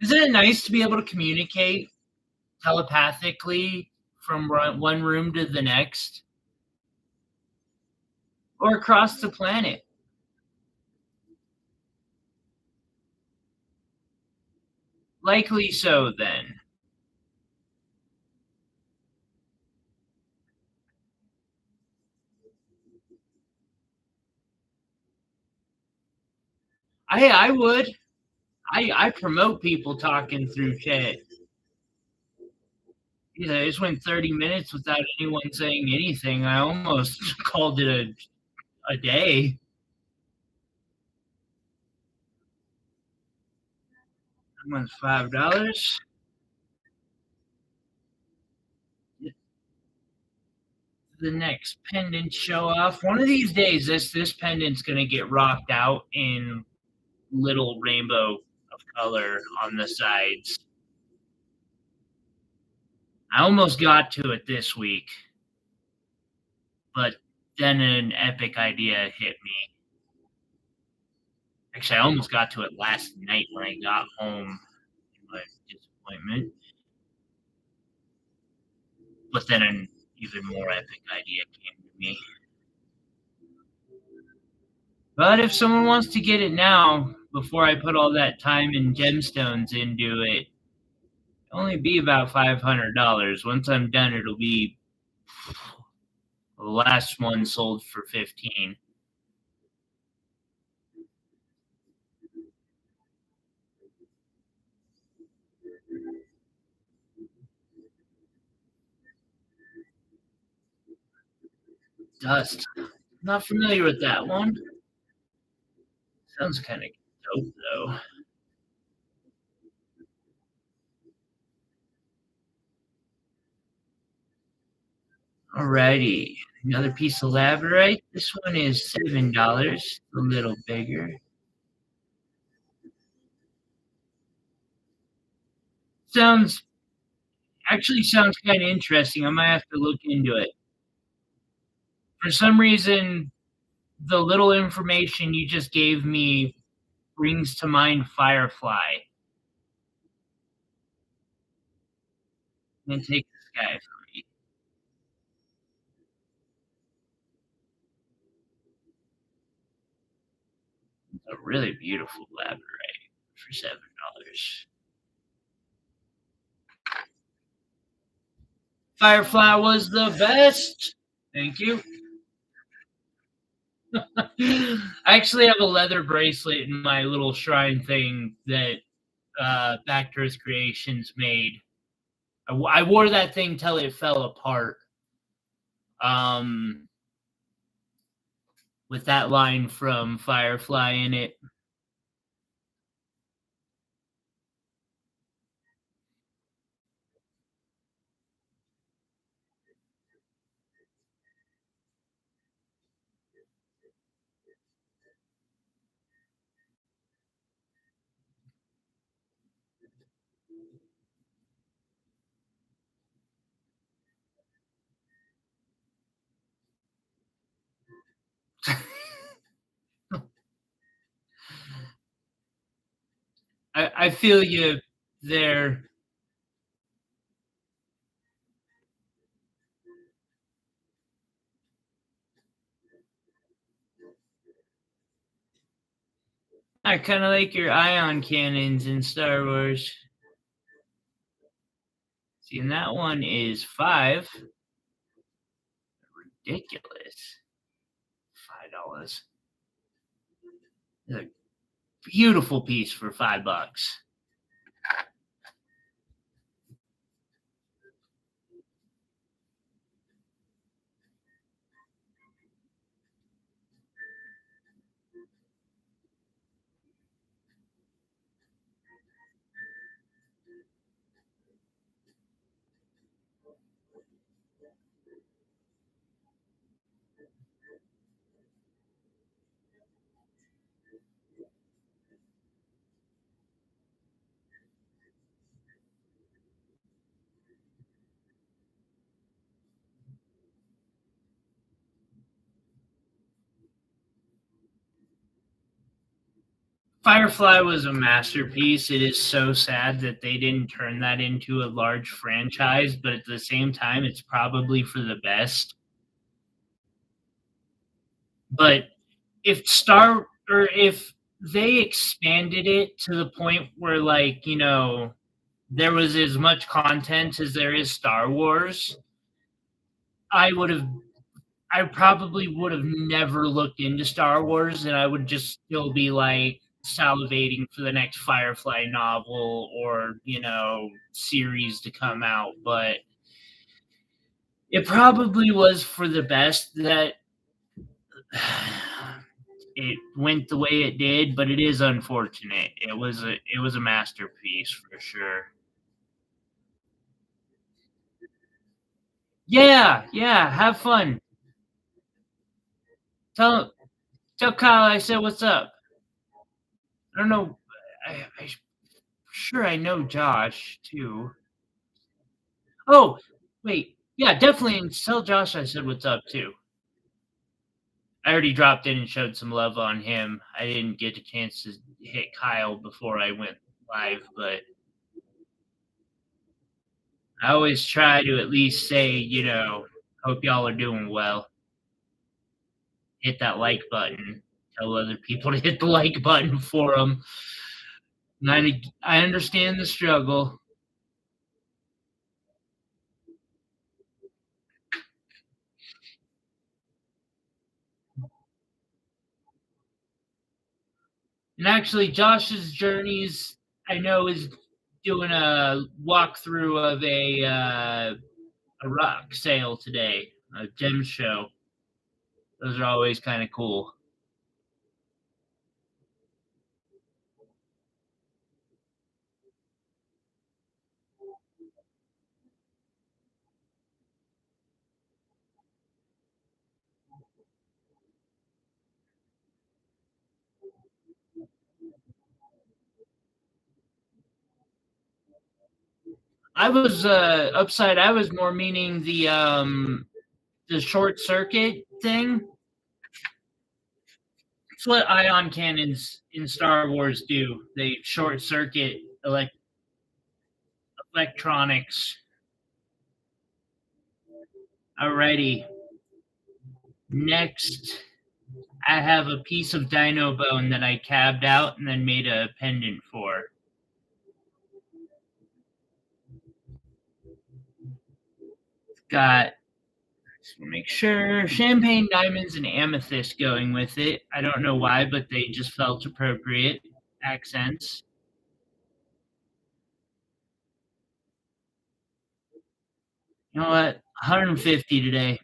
Isn't it nice to be able to communicate telepathically from one room to the next or across the planet? Likely so, then. I would. I promote people talking through chat. I just went 30 minutes without anyone saying anything. I almost called it a day. That one's $5. The next pendant show off. One of these days, this pendant's gonna get rocked out in little rainbow of color on the sides. I almost got to it this week, but then an epic idea hit me. Actually, I almost got to it last night when I got home. My disappointment, but then an even more epic idea came to me. But if someone wants to get it now, before I put all that time and gemstones into it, only be about $500. Once I'm done, it'll be the last one sold for 15. Dust. Not familiar with that one. Sounds kind of dope though. Alrighty. Another piece of labradorite. This one is $7. A little bigger. Sounds sounds kind of interesting. I might have to look into it. For some reason, the little information you just gave me brings to mind Firefly. And take this guy from me. It's a really beautiful labradorite for $7. Firefly was the best. Thank you. I actually have a leather bracelet in my little shrine thing that Back to Earth Creations made. I wore that thing till it fell apart. Um, with that line from Firefly in it. I feel you there. I kind of like your ion cannons in Star Wars. See, and that one is five. Ridiculous. $5. It's a beautiful piece for $5. Firefly was a masterpiece. It is so sad that they didn't turn that into a large franchise, but at the same time, it's probably for the best. But if they expanded it to the point where, like, there was as much content as there is Star Wars, I would have I probably would have never looked into Star Wars, and I would just still be like salivating for the next Firefly novel or, series to come out. But it probably was for the best that it went the way it did, but it is unfortunate. It was a masterpiece for sure. Yeah, yeah, have fun. Tell tell Kyle I said what's up. I don't know. I sure I know Josh too. Oh, wait. Yeah, definitely. And tell Josh I said what's up too. I already dropped in and showed some love on him. I didn't get a chance to hit Kyle before I went live, but I always try to at least say, hope y'all are doing well. Hit that like button. tell other people to hit the like button for them. And I understand the struggle. And actually, Josh's Journeys, I know, is doing a walkthrough of a rock sale today, a gem show. Those are always kind of cool. I was upside. I was more meaning the short circuit thing. It's what ion cannons in Star Wars do. They short circuit electronics. Alrighty. Next, I have a piece of dino bone that I cabbed out and then made a pendant for. Got, just make sure, champagne, diamonds, and amethyst going with it. I don't know why, but they just felt appropriate accents. You know what? 150 today.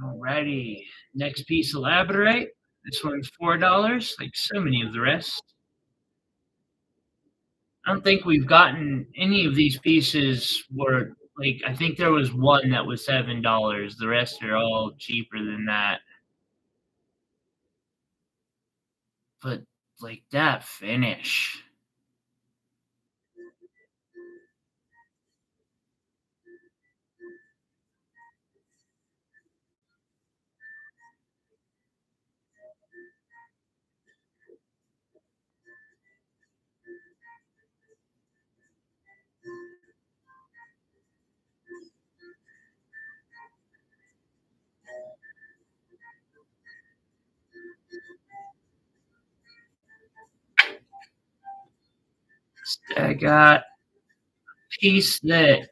Alrighty. Next piece of labradorite. This one's $4, like so many of the rest. I don't think we've gotten any of these pieces were like, I think there was one that was $7. The rest are all cheaper than that. But like that finish. I got a piece that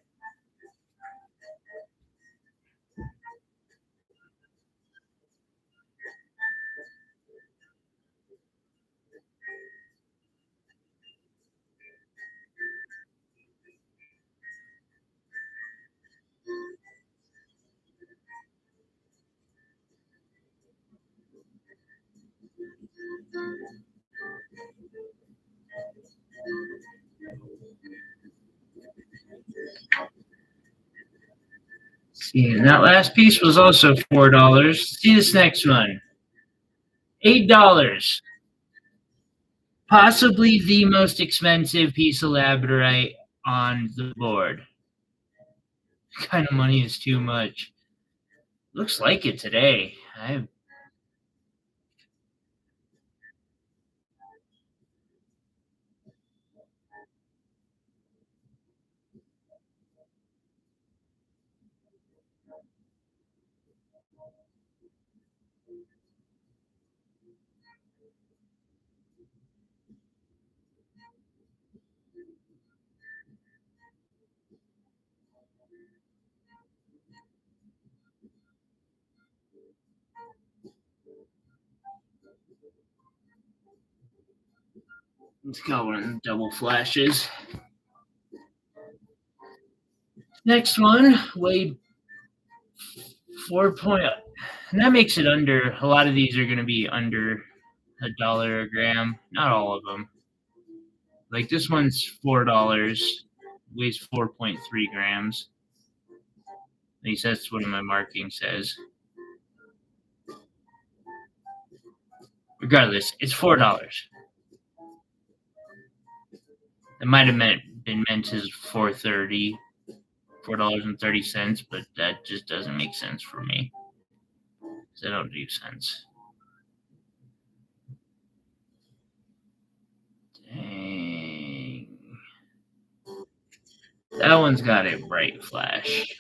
see, and that last piece was also $4. See this next one. $8. Possibly the most expensive piece of labradorite on the board. What kind of money is too much? Looks like it today. Let's go one of the double flashes. Next one weighed 4 point, and that makes it under. A lot of these are going to be under $1 a gram. Not all of them. Like this one's $4, weighs 4.3 grams. At least that's what my marking says. Regardless, it's $4. It might have been meant as 4.30, $4.30, but that just doesn't make sense for me. 'Cause I don't do cents. Dang. That one's got a bright flash.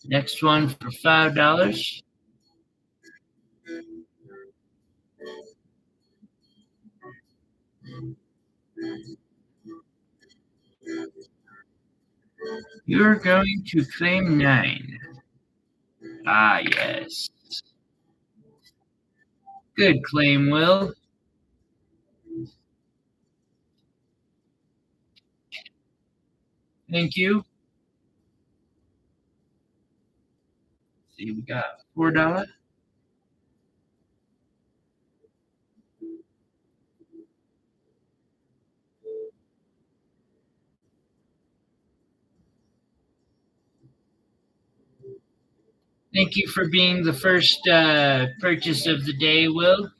Next one for $5. You're going to claim 9. Ah, yes. Good claim, Will. Thank you. See, we got $4. Thank you for being the first purchase of the day, Will.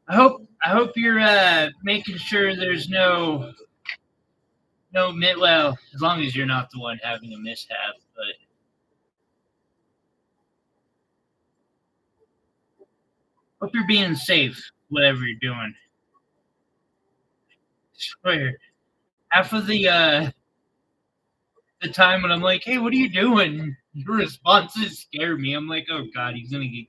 I hope you're making sure there's no well, as long as you're not the one having a mishap, but hope you're being safe, whatever you're doing. I swear, half of the time when I'm like, hey, what are you doing? Your responses scare me. I'm like, oh god, he's gonna get.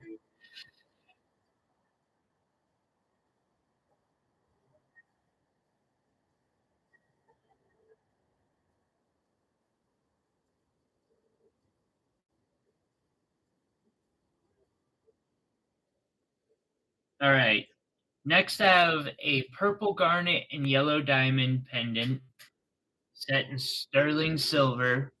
All right. Next, I have a purple garnet and yellow diamond pendant set in sterling silver.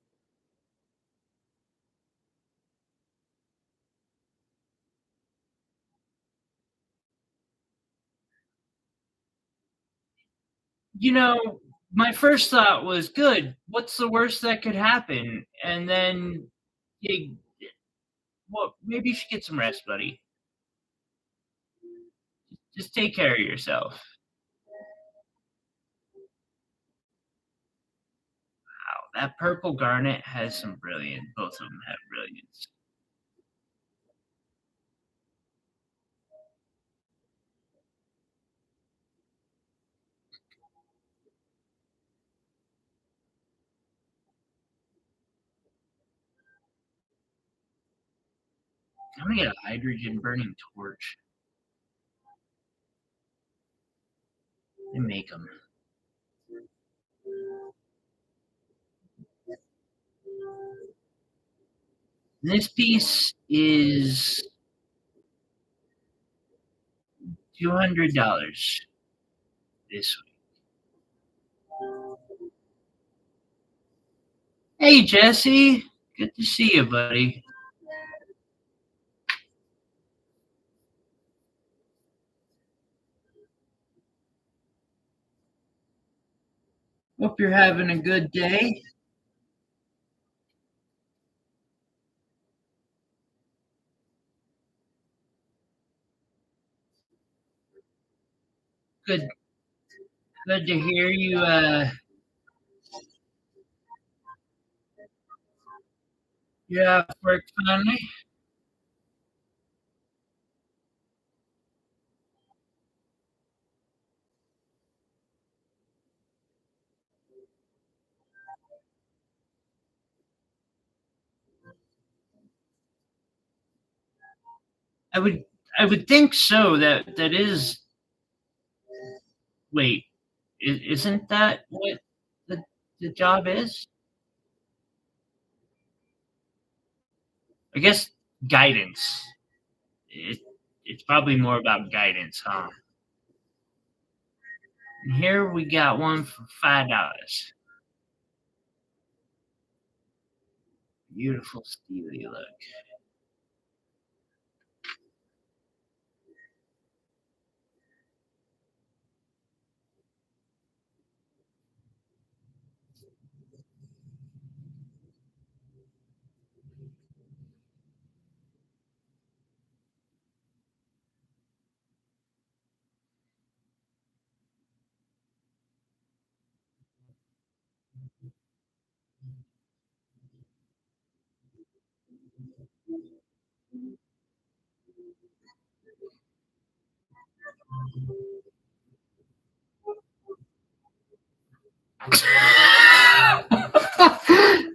You know, my first thought was good. What's the worst that could happen? And then, you, well, maybe you should get some rest, buddy. Just take care of yourself. Wow, that purple garnet has some brilliant. Both of them have brilliance. I'm gonna get a hydrogen burning torch and make them. This piece is $200 this week. Hey, Jesse. Good to see you, buddy. Hope you're having a good day. Good, good to hear you. You're off work finally. I would, I would think so. That is. Wait, isn't that what the the job is? I guess guidance. It, it's probably more about guidance, huh? And here we got one for $5. Beautiful steely look.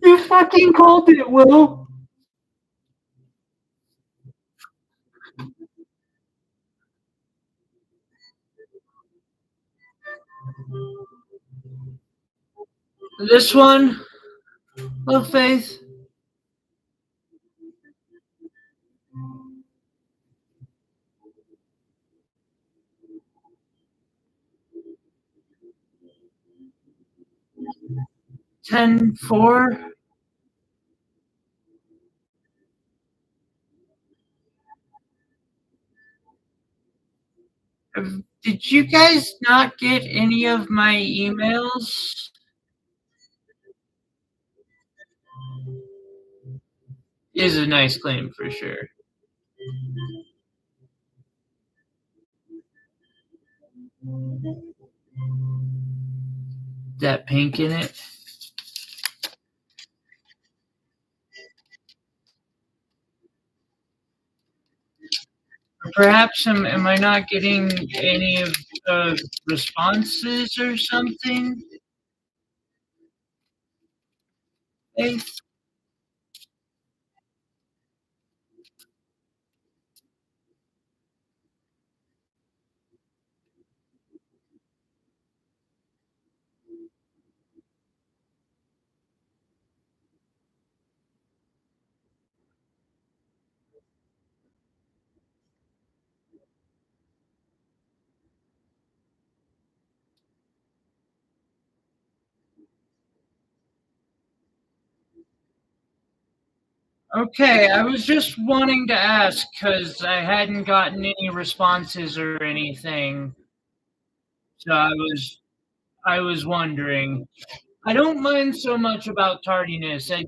You fucking called it, Will. This one, Love Faith. $10.4. Did you guys not get any of my emails? Is a nice claim for sure. That pink in it. Perhaps am I not getting any of the responses or something? Faith? Okay, I was just wanting to ask because I hadn't gotten any responses or anything. So I was wondering. I don't mind so much about tardiness. I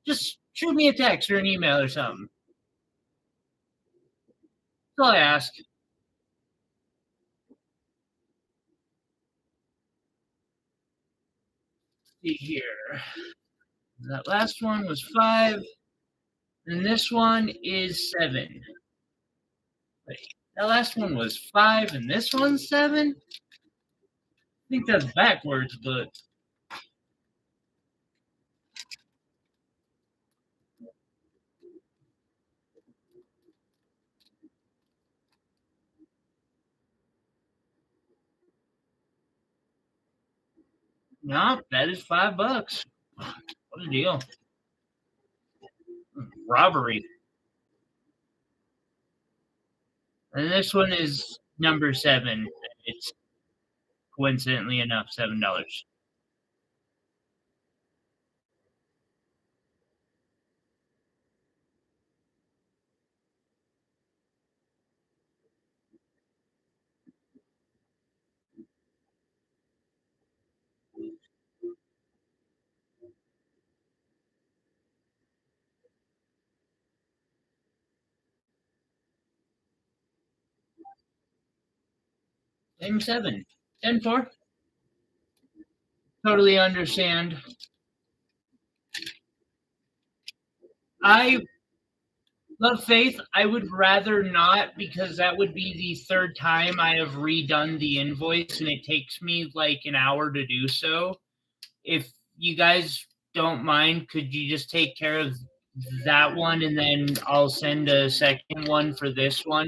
just shoot me a text or an email or something. That's all I ask. See here. That last one was 5, and this one is 7. Wait, that last one was 5, and this one's 7? I think that's backwards, but no, that is $5. What a deal. Robbery. And this one is number 7. It's coincidentally enough $7. Same 7. 10-4. Totally understand. I love Faith. I would rather not because that would be the third time I have redone the invoice and it takes me like an hour to do so. If you guys don't mind, could you just take care of that one and then I'll send a second one for this one?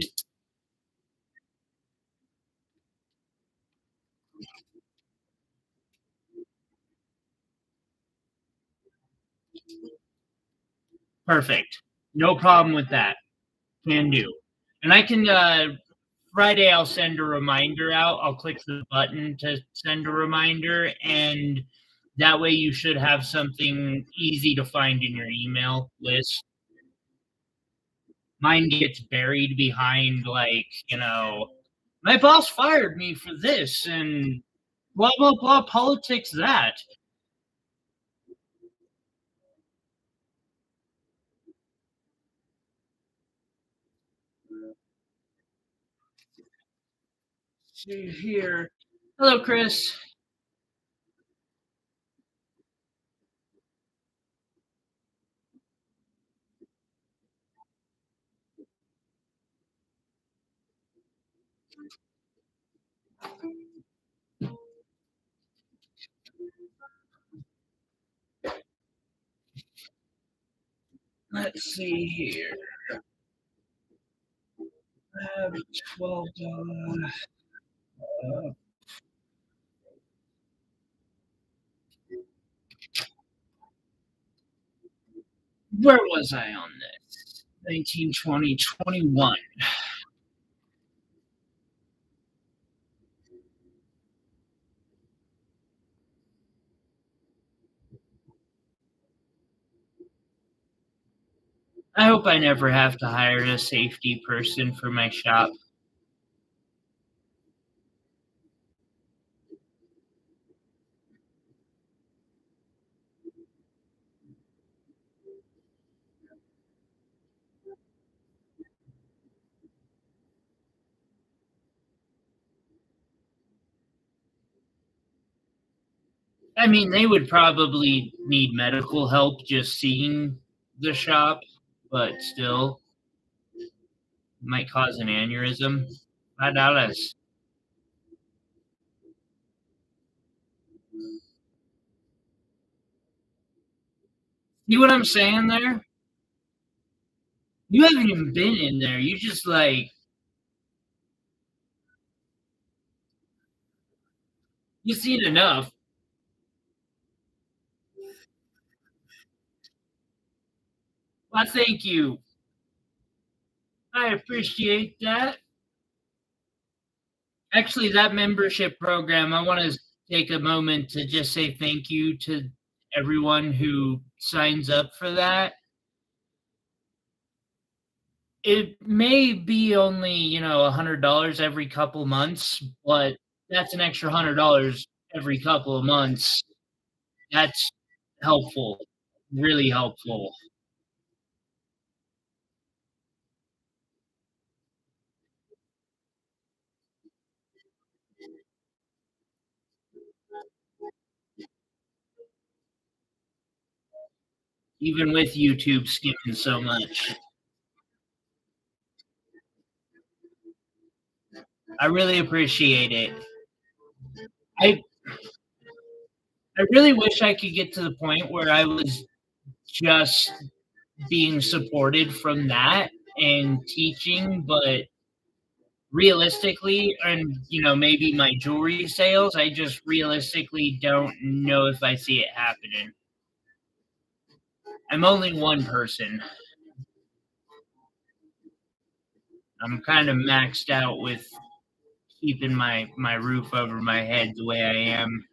Perfect. No problem with that. Can do. And I can Friday I'll send a reminder out. I'll click the button to send a reminder, and that way you should have something easy to find in your email list. Mine gets buried behind, like, my boss fired me for this and blah blah blah politics that. See here. Hello, Chris. Let's see here. I have $12. Where was I on this? 19, 20, 21. I hope I never have to hire a safety person for my shop. I mean, they would probably need medical help just seeing the shop, but still might cause an aneurysm. $5. See what I'm saying there? You haven't even been in there. You just like you've seen enough. Well, thank you. I appreciate that. Actually, that membership program, I want to take a moment to just say thank you to everyone who signs up for that. It may be only, $100 every couple months, but that's an extra $100 every couple of months. That's helpful, really helpful. Even with YouTube skimming so much. I really appreciate it. I I really wish I could get to the point where I was just being supported from that and teaching, but realistically, and maybe my jewelry sales, I just realistically don't know if I see it happening. I'm only one person. I'm kind of maxed out with keeping my roof over my head the way I am.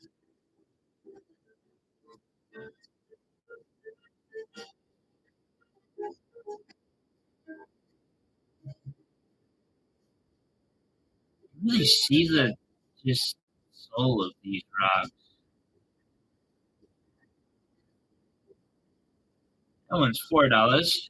Really see the just soul of these rocks. That one's $4.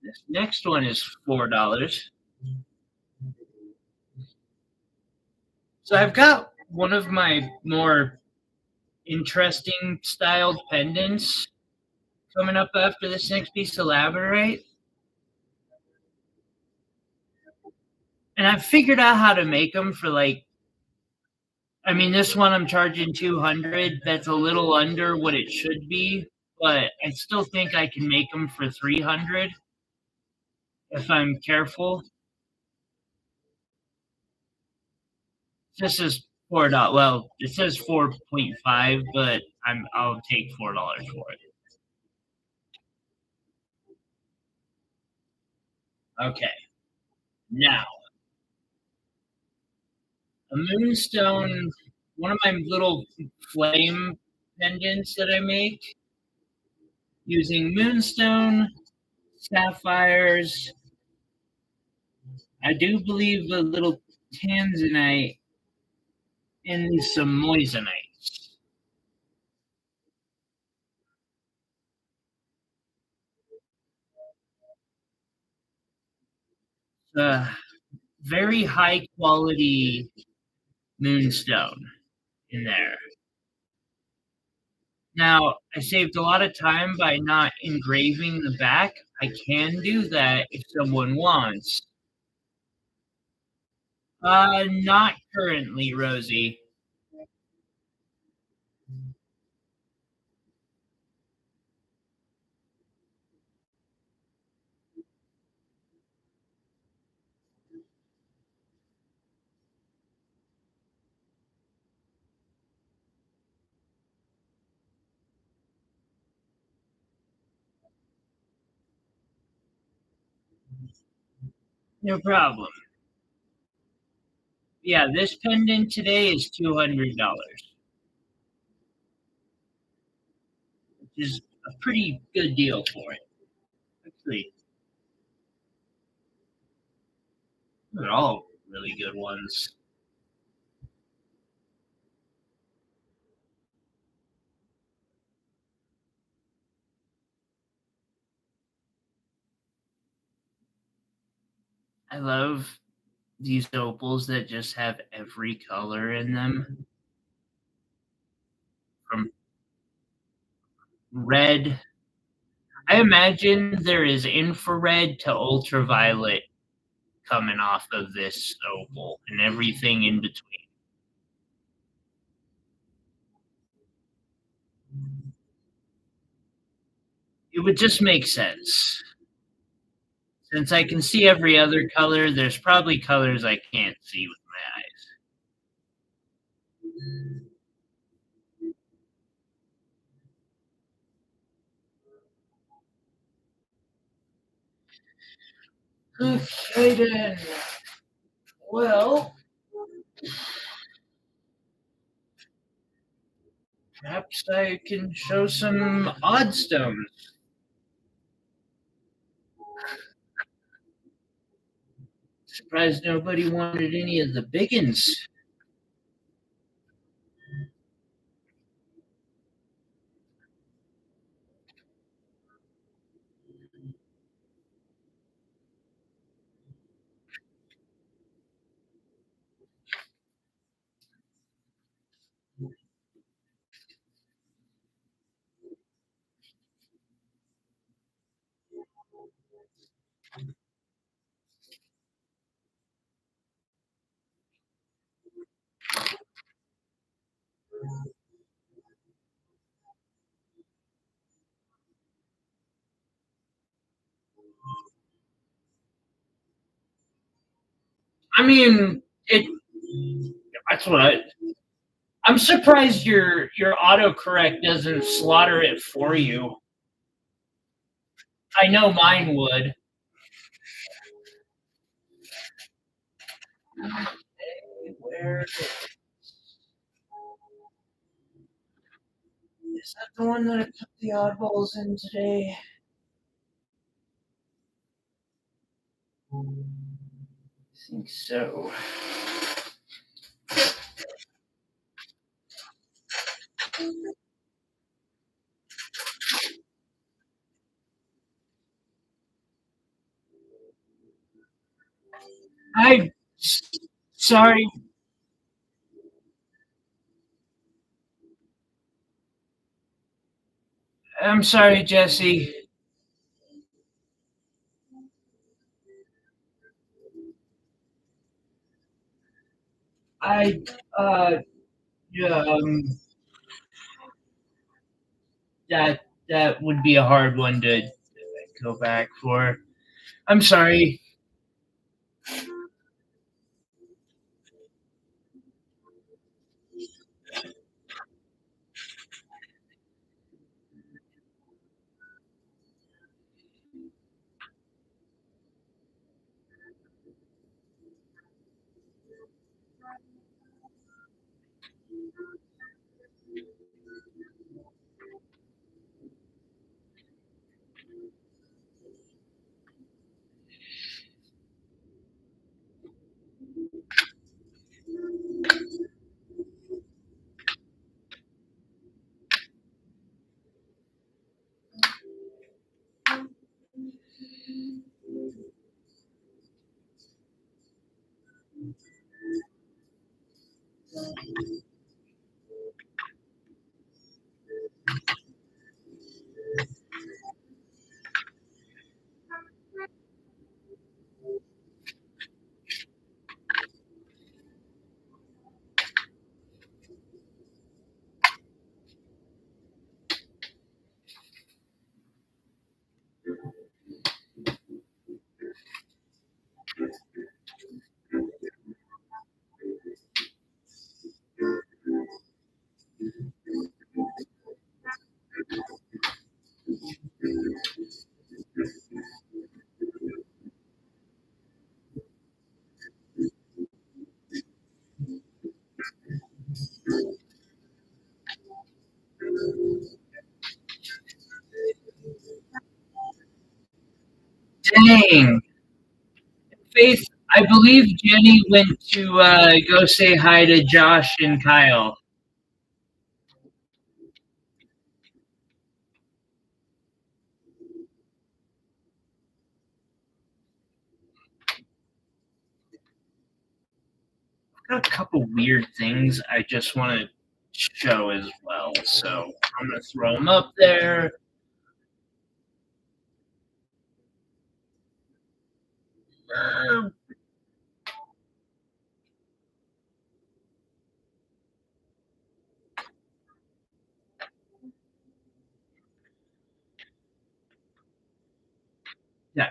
This next one is $4. So I've got one of my more interesting styled pendants coming up after this next piece of labradorite. and I figured out how to make them for like. I mean, this one I'm charging 200. That's a little under what it should be, but I still think I can make them for 300 if I'm careful. This is well, it says 4.5, but I'll take $4 for it. Okay, now a moonstone, one of my little flame pendants that I make using moonstone, sapphires. I do believe a little tanzanite and some moissanite. Very high quality moonstone in there. Now, I saved a lot of time by not engraving the back. I can do that if someone wants. Not currently, Rosie. No problem. Yeah, this pendant today is $200, which is a pretty good deal for it. Actually, they're all really good ones. I love these opals that just have every color in them, from red. I imagine there is infrared to ultraviolet coming off of this opal and everything in between. It would just make sense. Since I can see every other color, there's probably colors I can't see with my eyes. Okay then. Well, perhaps I can show some odd stones. Surprised nobody wanted any of the biggins. I mean, it. That's what I'm surprised your autocorrect doesn't slaughter it for you. I know mine would. Where is that the one that I put the oddballs in today? I think so. I sorry. I'm sorry, Jesse. I yeah, that would be a hard one to go back for. I'm sorry. Dang. Faith, I believe Jenny went to go say hi to Josh and Kyle. Got a couple weird things I just want to show as well. So I'm going to throw them up there. Uh, yeah.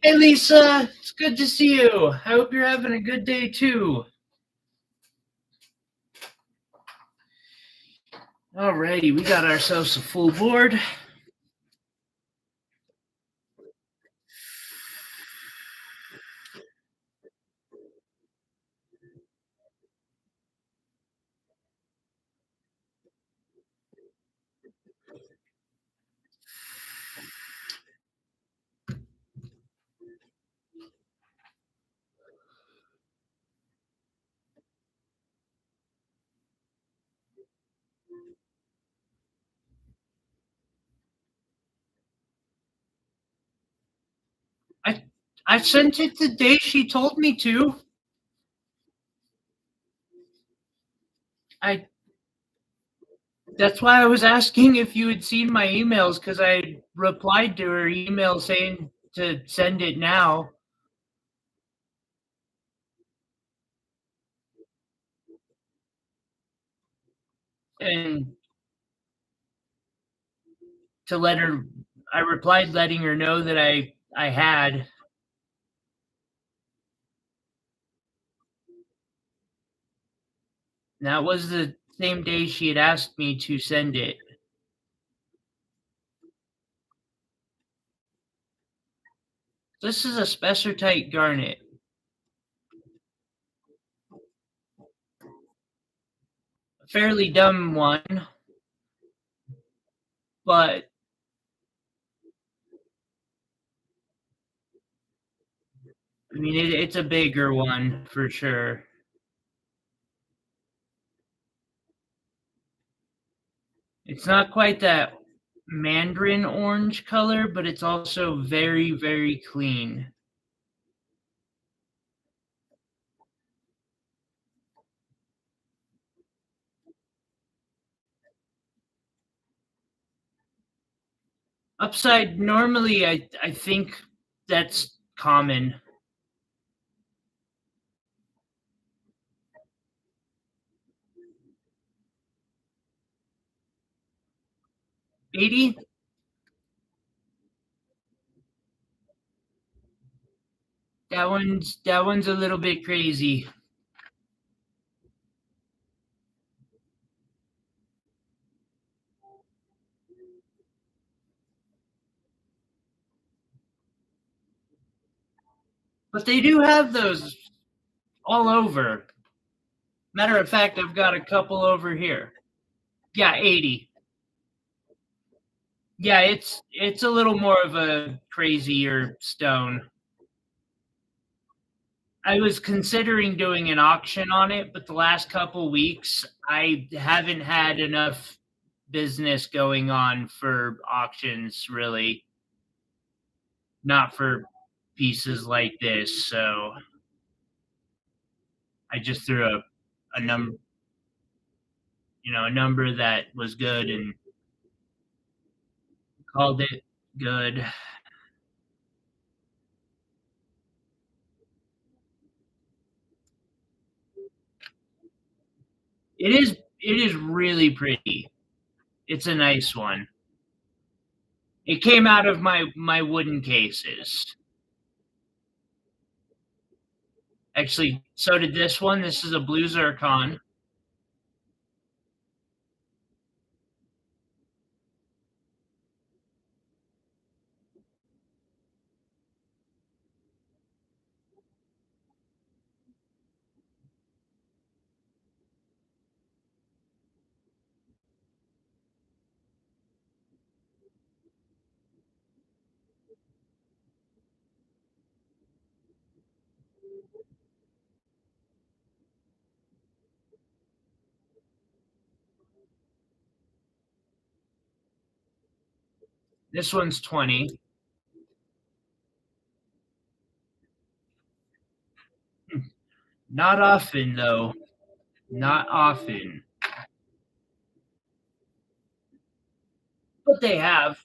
Hey, Lisa. It's good to see you. I hope you're having a good day, too. Alrighty, we got ourselves a full board. I I sent it the day she told me to. I That's why I was asking if you had seen my emails because I replied to her email saying to send it now and to let her. I replied letting her know that I had. And that was the same day she had asked me to send it. This is a spessartite garnet, a fairly dumb one, but I mean it's a bigger one for sure. It's not quite that mandarin orange color, but it's also very, very clean. Upside, normally, I think That's common. 80? That one's a little bit crazy. But they do have those all over. Matter of fact, I've got a couple over here. Yeah, 80. Yeah, it's a little more of a crazier stone. I was considering doing an auction on it, but the last couple weeks I haven't had enough business going on for auctions really, not for pieces like this. So I just threw a number, a number that was good and called it good. It is really pretty. It's a nice one. It came out of my wooden cases. Actually, so did this one. This is a blue zircon. This one's 20. Not often though. Not often. But they have.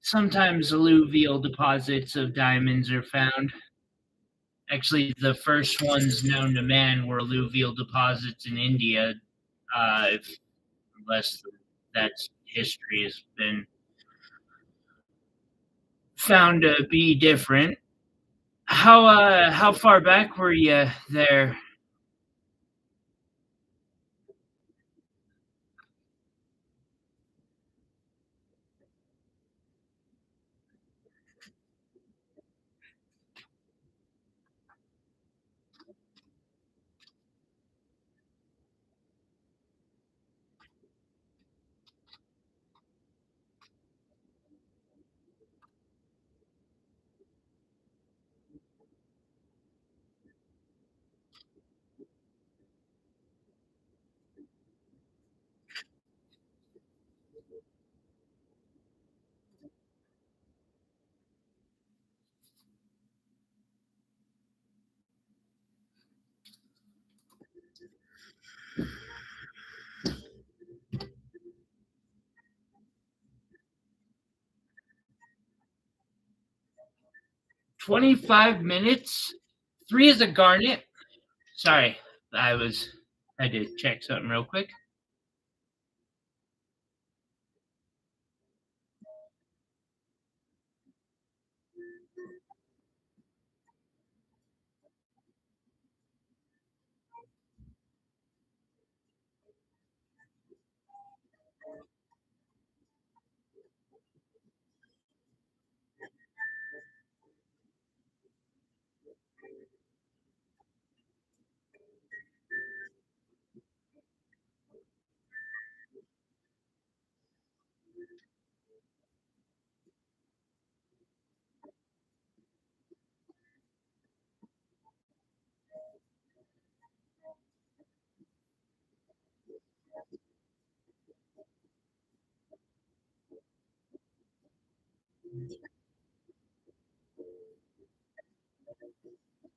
Sometimes alluvial deposits of diamonds are found. Actually, the first ones known to man were alluvial deposits in India, unless that's history has been found to be different. How far back were you there? $25. Three is a garnet. Sorry, I had to check something real quick.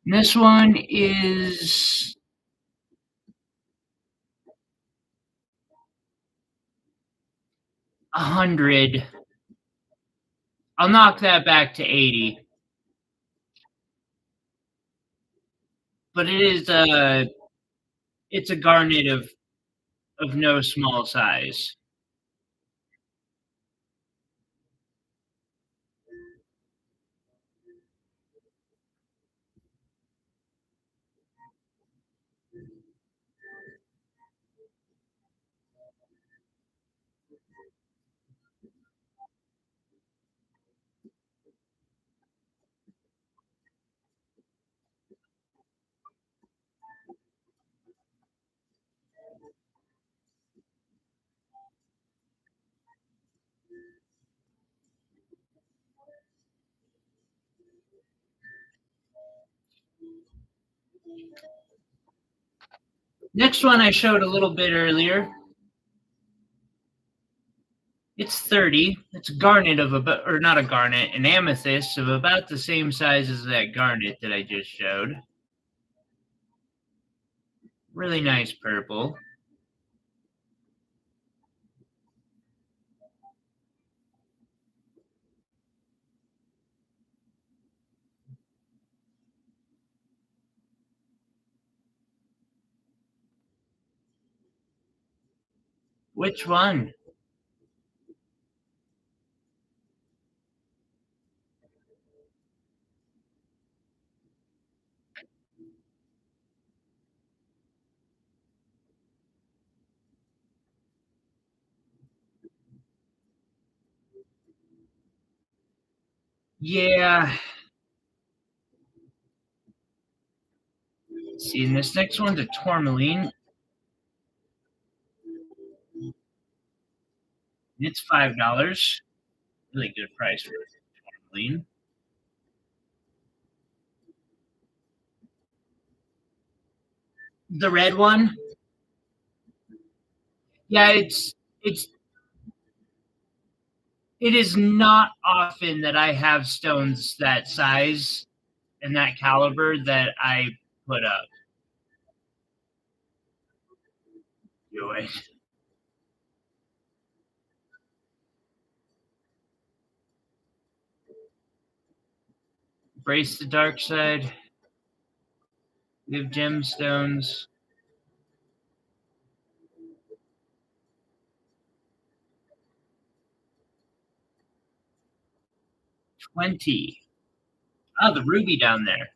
This one is 100. I'll knock that back to 80, but it's a garnet of no small size. Next one I showed a little bit earlier. It's 30. It's a garnet of about, or not a garnet, an amethyst of about the same size as that garnet that I just showed. Really nice purple. Which one? Yeah. See, and this next one's a tourmaline. It's $5. Really good price for a tourmaline. The red one? Yeah, it is not often that I have stones that size and that caliber that I put up. Do it. Brace the dark side. We have gemstones. 20. Oh, the ruby down there.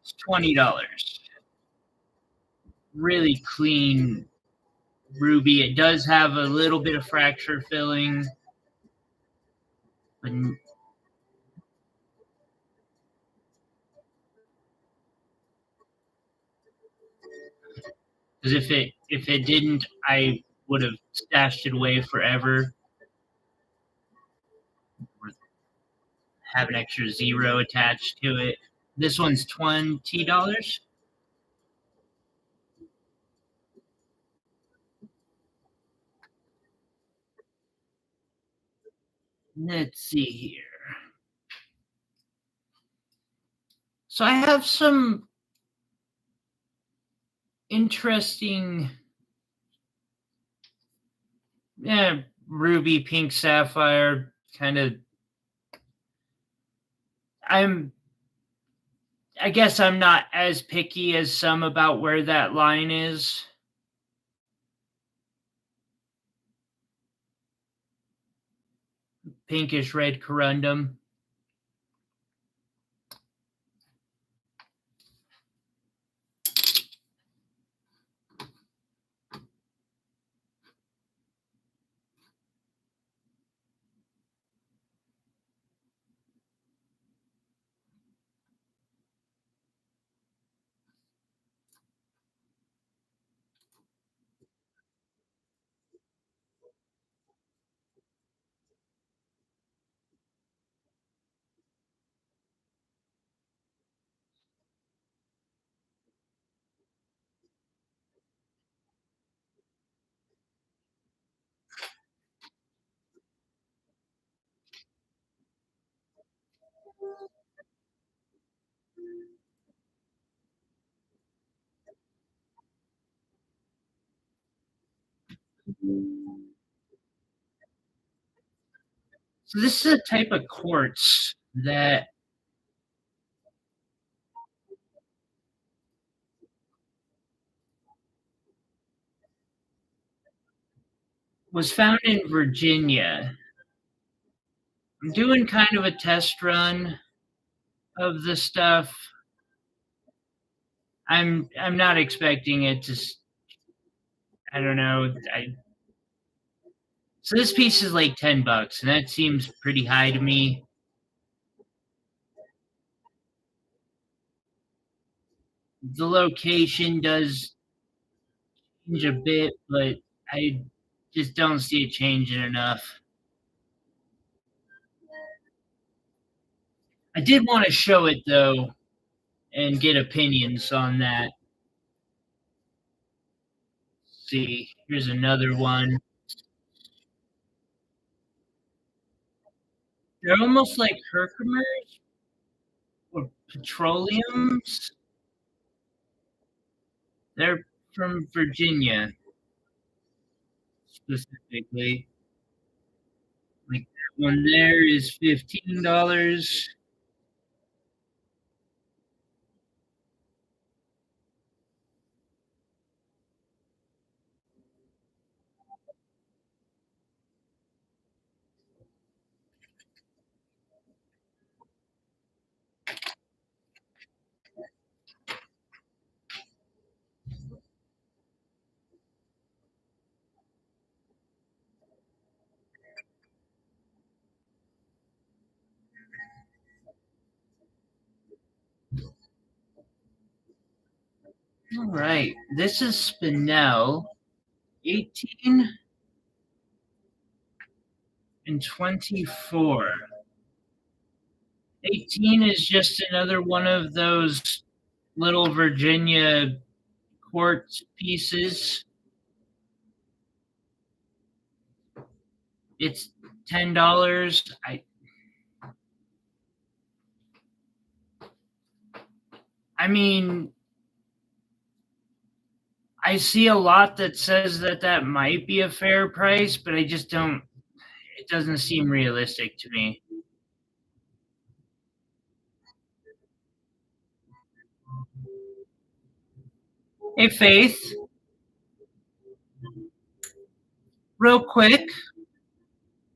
It's $20. Really clean ruby. It does have a little bit of fracture filling, but because if it didn't, I would have stashed it away forever. Or have an extra zero attached to it. This one's $20. Let's see here. So I have some interesting, yeah, ruby, pink, sapphire kind of. I'm I guess I'm not as picky as some about where that line is. Pinkish red corundum. So this is a type of quartz that was found in Virginia. I'm doing kind of a test run of the stuff. I'm not expecting it to I don't know. So this piece is like $10 and that seems pretty high to me. The location does change a bit, but I just don't see it changing enough. I did want to show it though and get opinions on that. See, here's another one. They're almost like Herkimer's or petroleums. They're from Virginia specifically. Like that one there is $15. All right, this is spinel, 18 and 24. 18 is just another one of those little Virginia quartz pieces. It's $10. I mean, I see a lot that says that that might be a fair price, but I just don't. It doesn't seem realistic to me. Hey, Faith, real quick,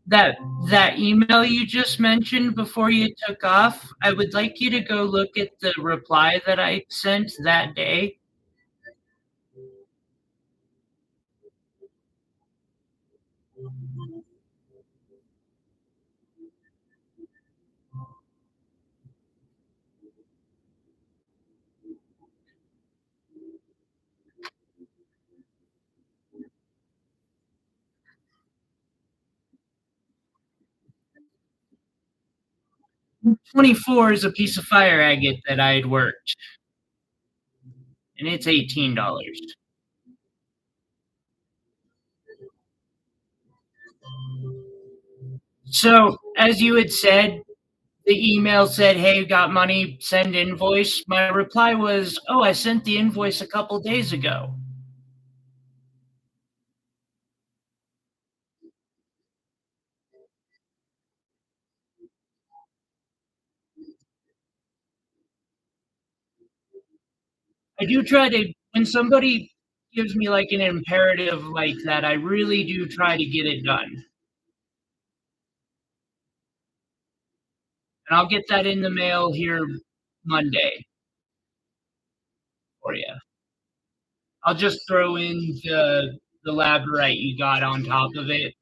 that that email you just mentioned before you took off, I would like you to go look at the reply that I sent that day. $24 is a piece of fire agate that I had worked, and it's $18. So, as you had said, the email said, "Hey, got money, send invoice." My reply was, "Oh, I sent the invoice a couple days ago I do try to when somebody gives me, like, an imperative like that, I really do try to get it done, and I'll get that in the mail here Monday for you. I'll just throw in the Labradorite you got on top of it.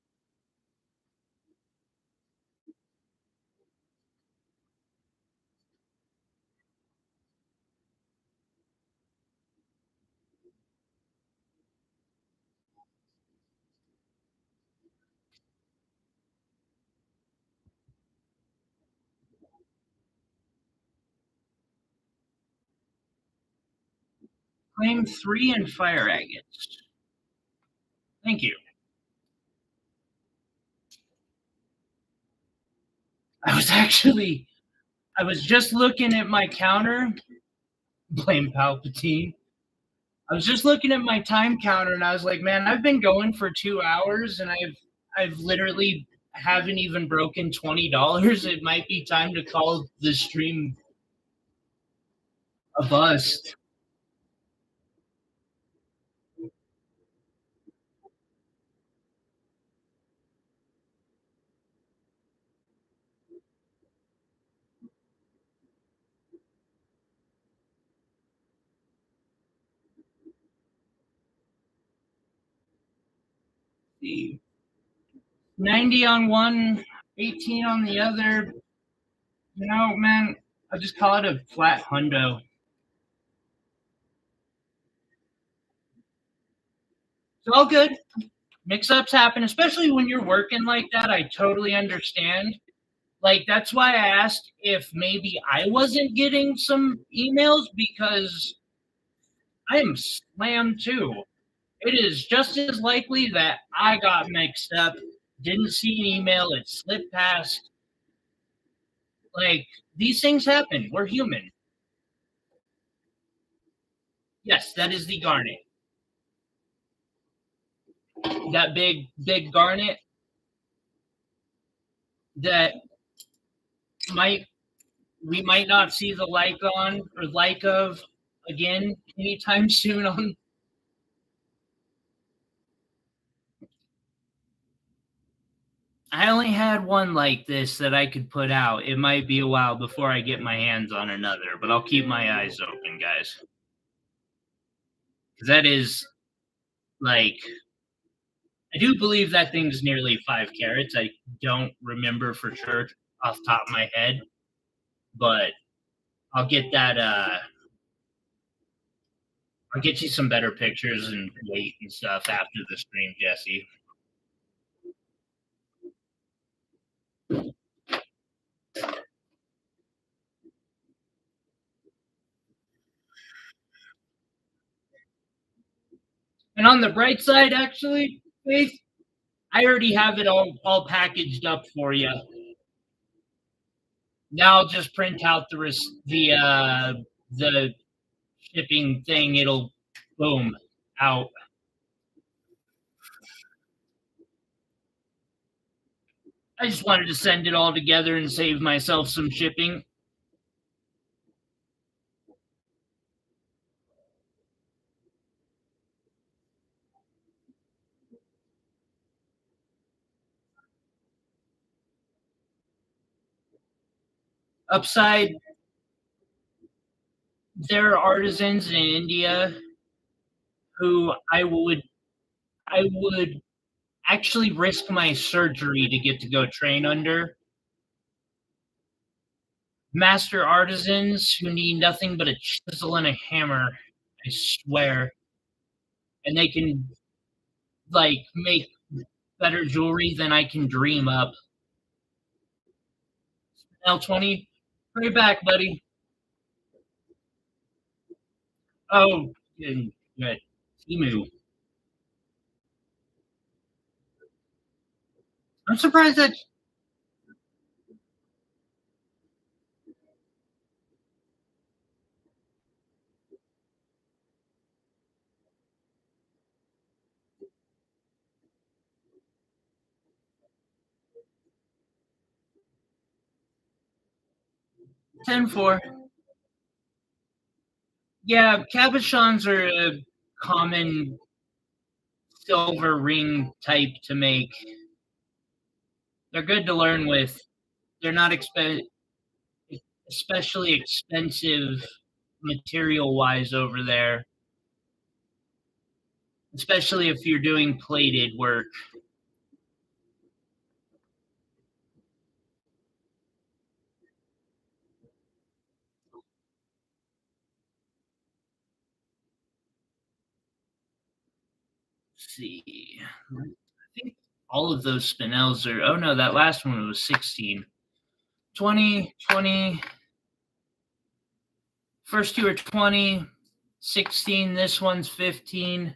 Claim 3 and fire agates. Thank you. I was actually I was just looking at my counter. Blame Palpatine. I was just looking at my time counter and I was like, man, I've been going for 2 hours and I've literally haven't even broken $20. It might be time to call the stream a bust. The 90 on one, 18 on the other. You know, man, I just call it a flat hundo. It's all good. Mix-ups happen, especially when you're working like that. I totally understand. Like, that's why I asked if maybe I wasn't getting some emails because I am slammed too. It is just as likely that I got mixed up, didn't see an email, it slipped past. Like, these things happen. We're human. Yes, that is the garnet. That big garnet that might we might not see the like on or like of again anytime soon on. I only had one like this that I could put out. It might be a while before I get my hands on another, but I'll keep my eyes open, guys. Because that is like, I do believe that thing's nearly 5 carats. I don't remember for sure off the top of my head, but I'll get that. I'll get you some better pictures and weight and stuff after the stream, Jesse. And on the bright side, actually, Faith, I already have it all packaged up for you. Now I'll just print out the shipping thing. It'll boom out. I just wanted to send it all together and save myself some shipping. Upside, there are artisans in India who I would actually risk my surgery to get to go train under. Master artisans who need nothing but a chisel and a hammer, I swear. And they can like make better jewelry than I can dream up. L20, pray back, buddy. Oh, good. Good. Emu. I'm surprised that 10-4. Yeah, cabochons are a common silver ring type to make. They're good to learn with. They're not especially expensive material wise over there, especially if you're doing plated work. Let's see. I think all of those spinels are. Oh no, that last one was 16. 20, 20. First two are 20, 16. This one's 15.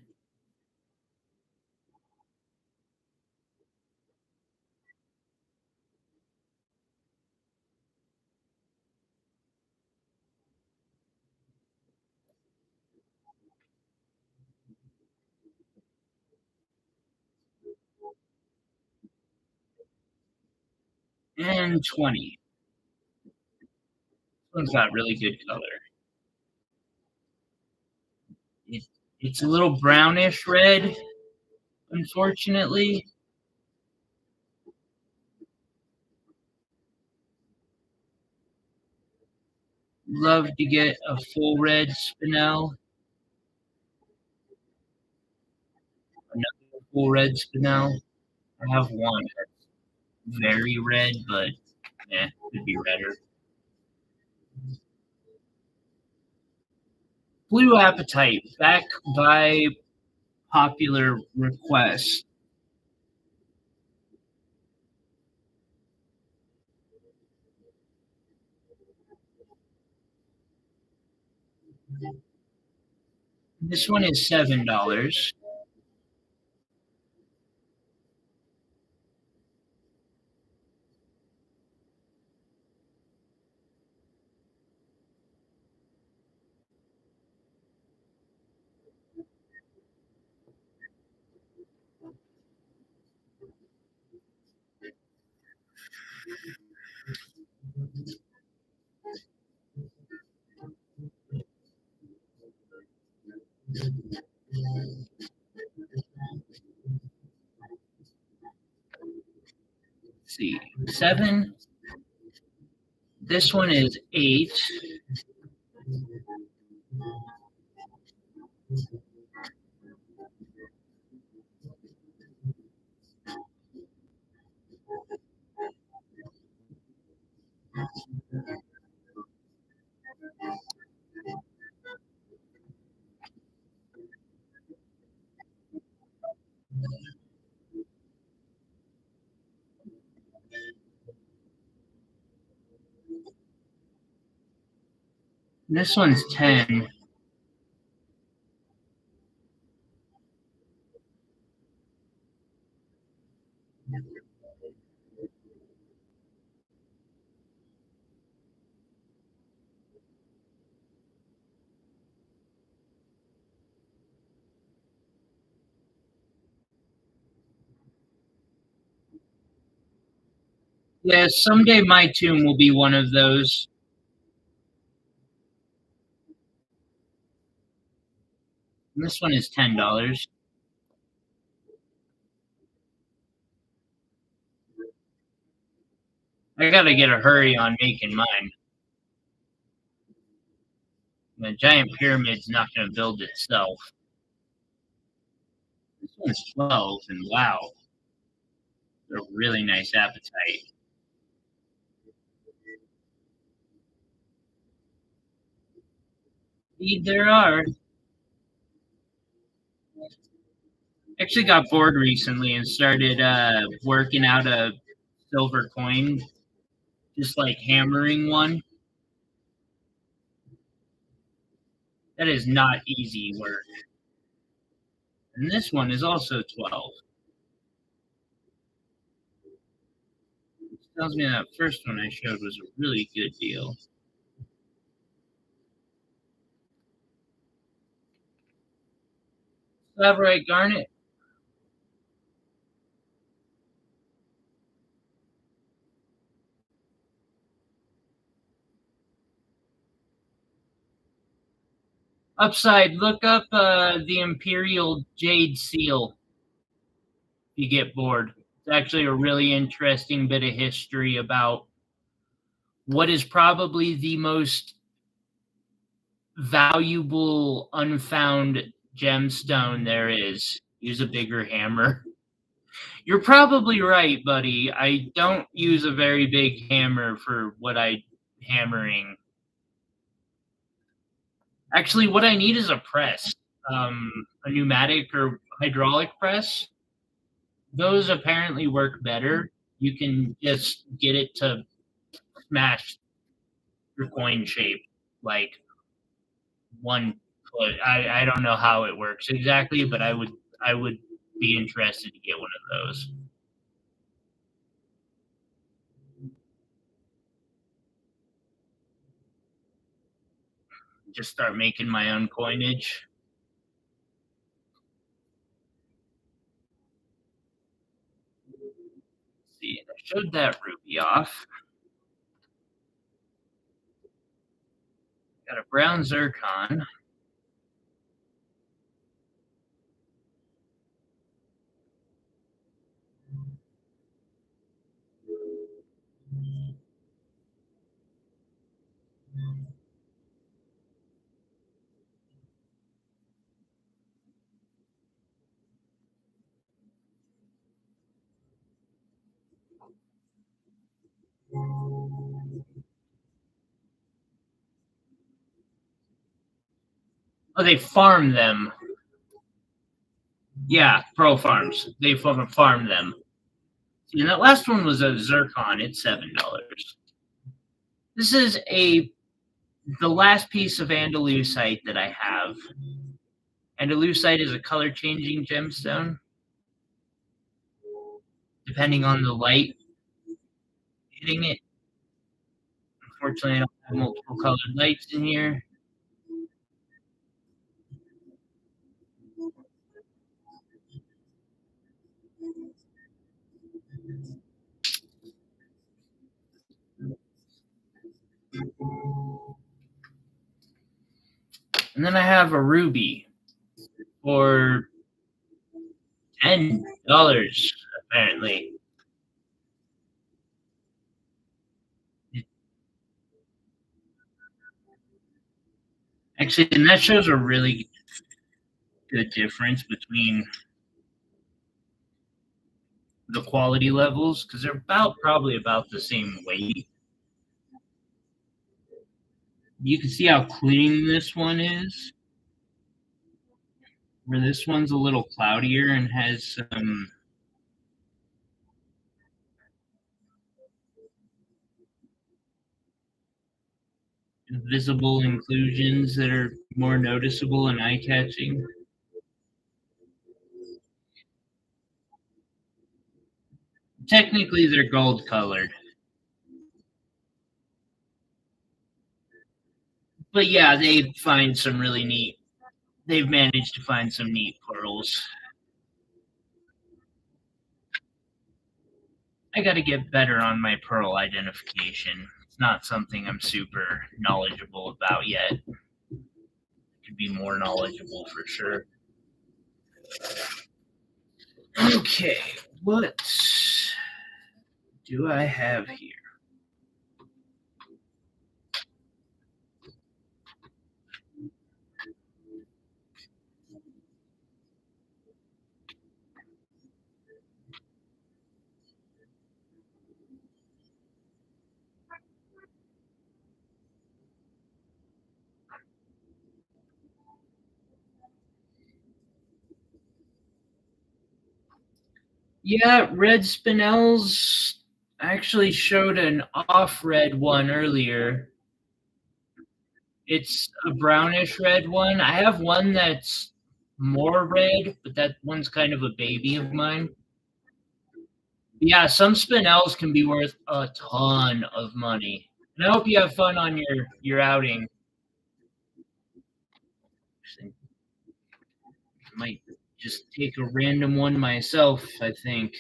and 20. This one's got really good color. It, it's a little brownish red, unfortunately. Love to get a full red spinel. Another full red spinel. I have one that's very red, but could be redder. Blue apatite, back by popular request. This one is $7. Let's see, 7. This one is 8. This one's 10. Yeah, someday my tomb will be one of those. And this one is $10. I gotta get a hurry on making mine. The giant pyramid's not gonna build itself. This one's 12, and wow, they're really nice apatite. Indeed, there are. Actually got bored recently and started working out a silver coin, just like hammering one. That is not easy work. And this one is also 12. Which tells me that first one I showed was a really good deal. Labradorite garnet. Upside, look up the Imperial Jade Seal if you get bored. It's actually a really interesting bit of history about what is probably the most valuable unfound gemstone there is. Use a bigger hammer. You're probably right, buddy. I don't use a very big hammer for what I hammering. Actually, what I need is a press, a pneumatic or hydraulic press. Those apparently work better. You can just get it to smash your coin shape like 1 foot. I don't know how it works exactly, but I would be interested to get one of those. Just start making my own coinage. Let's see, I showed that ruby off. Got a brown zircon. Oh, they farm them. Yeah, Pro Farms. They farm them. And that last one was a zircon. It's $7. This is the last piece of andalusite that I have. Andalusite is a color changing gemstone. Depending on the light hitting it. Unfortunately, I don't have multiple colored lights in here. And then I have a ruby for $10, apparently. Actually, and that shows a really good difference between the quality levels because they're probably about the same weight. You can see how clean this one is, where this one's a little cloudier and has some visible inclusions that are more noticeable and eye-catching. Technically, they're gold colored. But yeah, they've managed to find some neat pearls. I got to get better on my pearl identification. It's not something I'm super knowledgeable about yet. Could be more knowledgeable for sure. Okay, what do I have here? Yeah, red spinels. I actually showed an off red one earlier. It's a brownish red one. I have one that's more red, but that one's kind of a baby of mine. Yeah, some spinels can be worth a ton of money. And I hope you have fun on your outing. I might just take a random one myself, I think.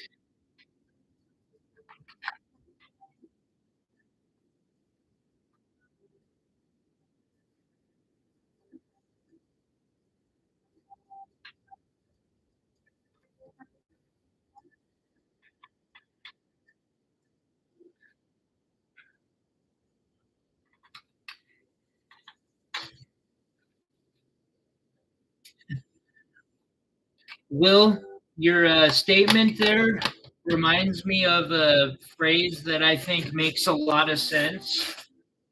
Will, your statement there reminds me of a phrase that I think makes a lot of sense.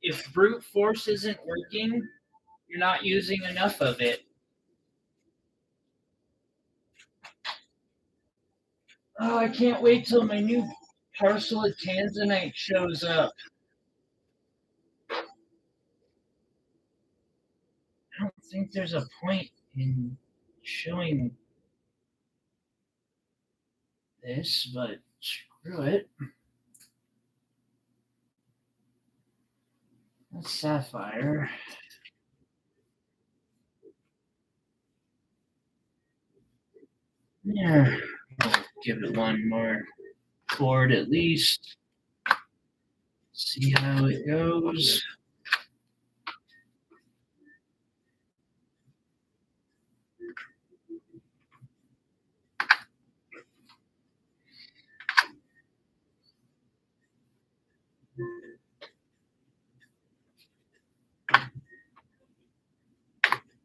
If brute force isn't working, you're not using enough of it. Oh, I can't wait till my new parcel of tanzanite shows up. I don't think there's a point in showing this, but screw it. That's sapphire. Yeah, I'll give it one more cord at least. See how it goes.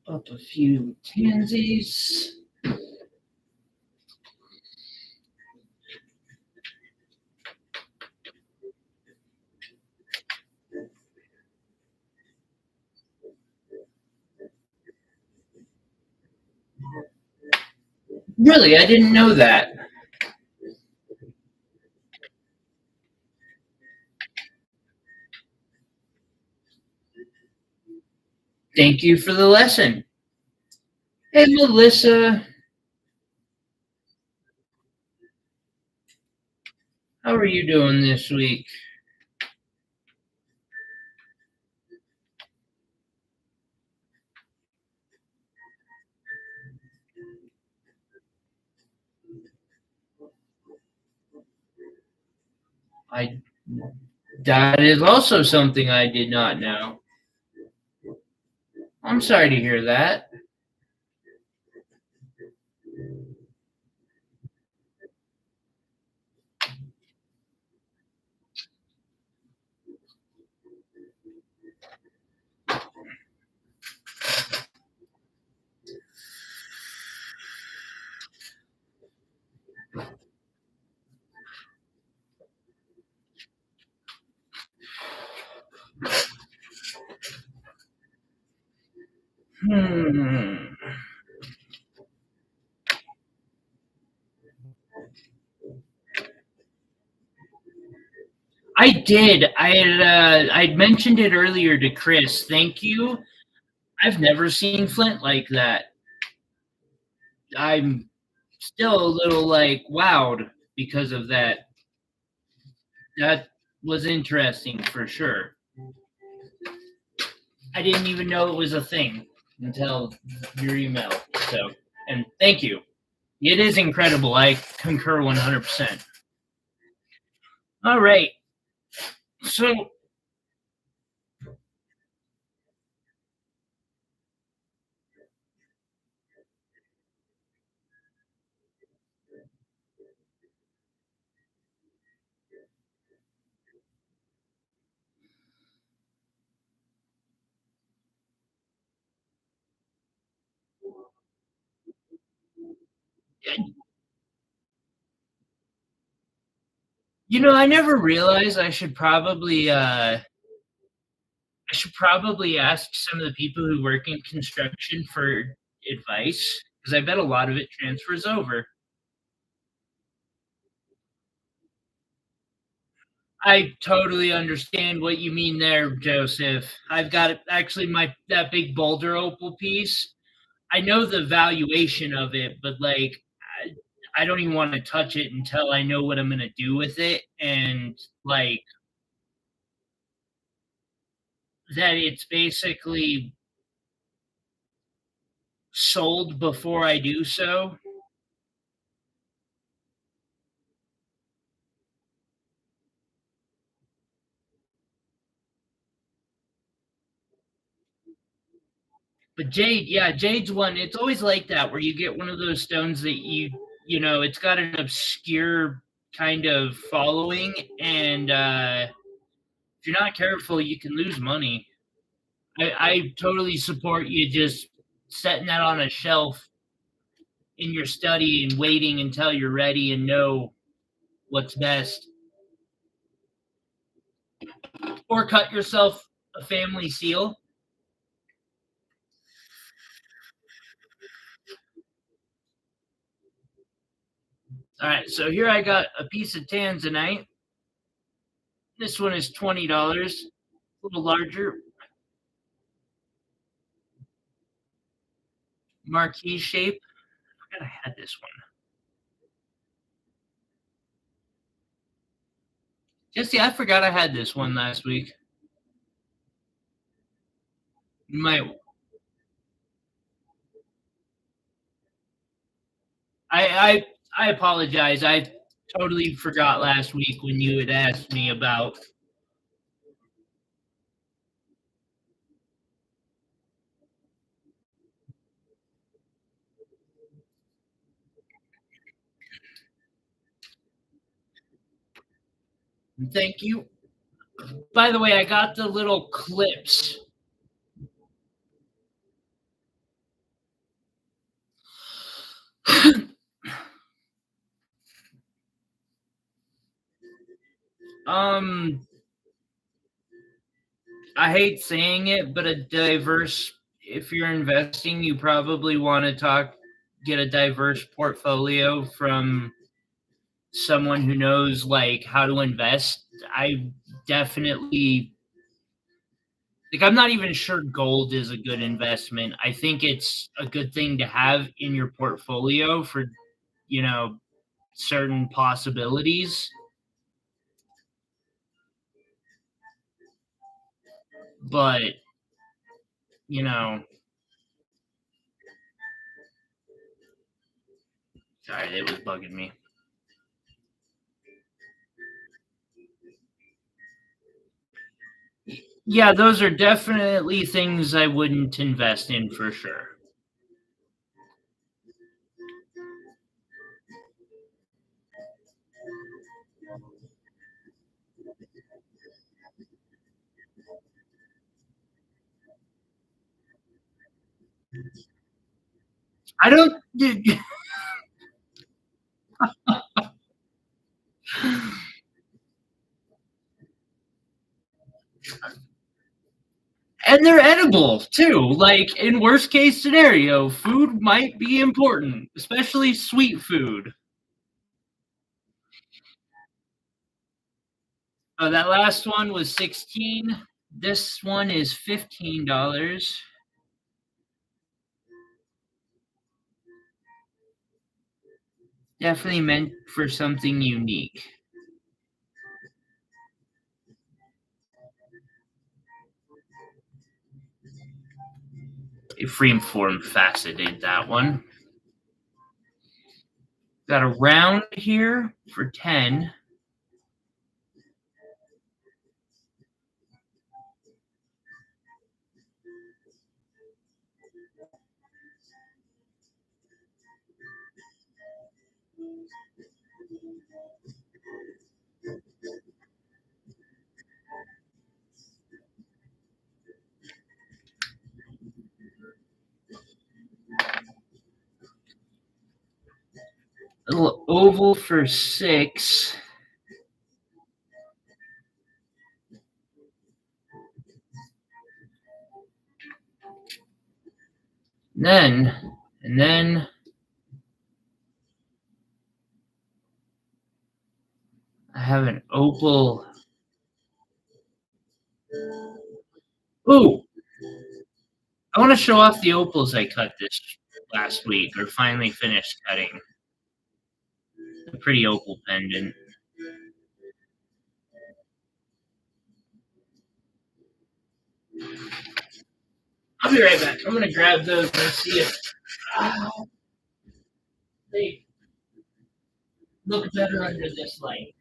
Up a few tansies. Really, I didn't know that. Thank you for the lesson. Hey, Melissa, how are you doing this week? I That is also something I did not know. I'm sorry to hear that. Hmm. I did. I'd mentioned it earlier to Chris. Thank you. I've never seen Flint like that. I'm still a little like wowed because of that. That was interesting for sure. I didn't even know it was a thing until your email. So, and thank you. It is incredible. I concur 100%. All right. So, I never realized I should probably ask some of the people who work in construction for advice because I bet a lot of it transfers over. I totally understand what you mean there, Joseph. I've got actually my that big boulder opal piece. I know the valuation of it, but like I don't even want to touch it until I know what I'm gonna do with it, and like that it's basically sold before I do so. But jade, yeah, jade's one. It's always like that where you get one of those stones that it's got an obscure kind of following, and if you're not careful, you can lose money. I totally support you just setting that on a shelf in your study and waiting until you're ready and know what's best, or cut yourself a family seal. All right, so here I got a piece of tanzanite. This one is $20, a little larger, marquee shape. I forgot I had this one. Jesse, I forgot I had this one last week. My, I, I, I apologize. Totally forgot last week when you had asked me about. Thank you. By the way, I got the little clips. um, I hate saying it, but a diverse. If you're investing, you probably want to get a diverse portfolio from someone who knows like how to invest. I definitely like I'm not even sure gold is a good investment. I think it's a good thing to have in your portfolio for, you know, certain possibilities. But, you know, sorry, it was bugging me. Yeah, those are definitely things I wouldn't invest in for sure. I don't and they're edible too. Like in worst case scenario, food might be important, especially sweet food. Oh, that last one was 16. This one is $15. Definitely meant for something unique. A freeform faceted that one. Got a round here for 10. A little oval for 6. And then I have an opal. Ooh, I want to show off the opals I cut this last week or finally finished cutting. A pretty opal pendant. I'll be right back. I'm gonna grab those and see if they look better under this light.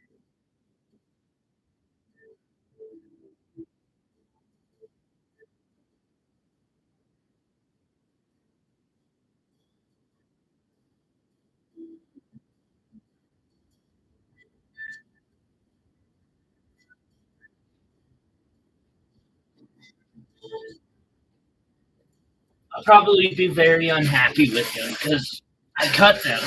I'll probably be very unhappy with them because I cut them.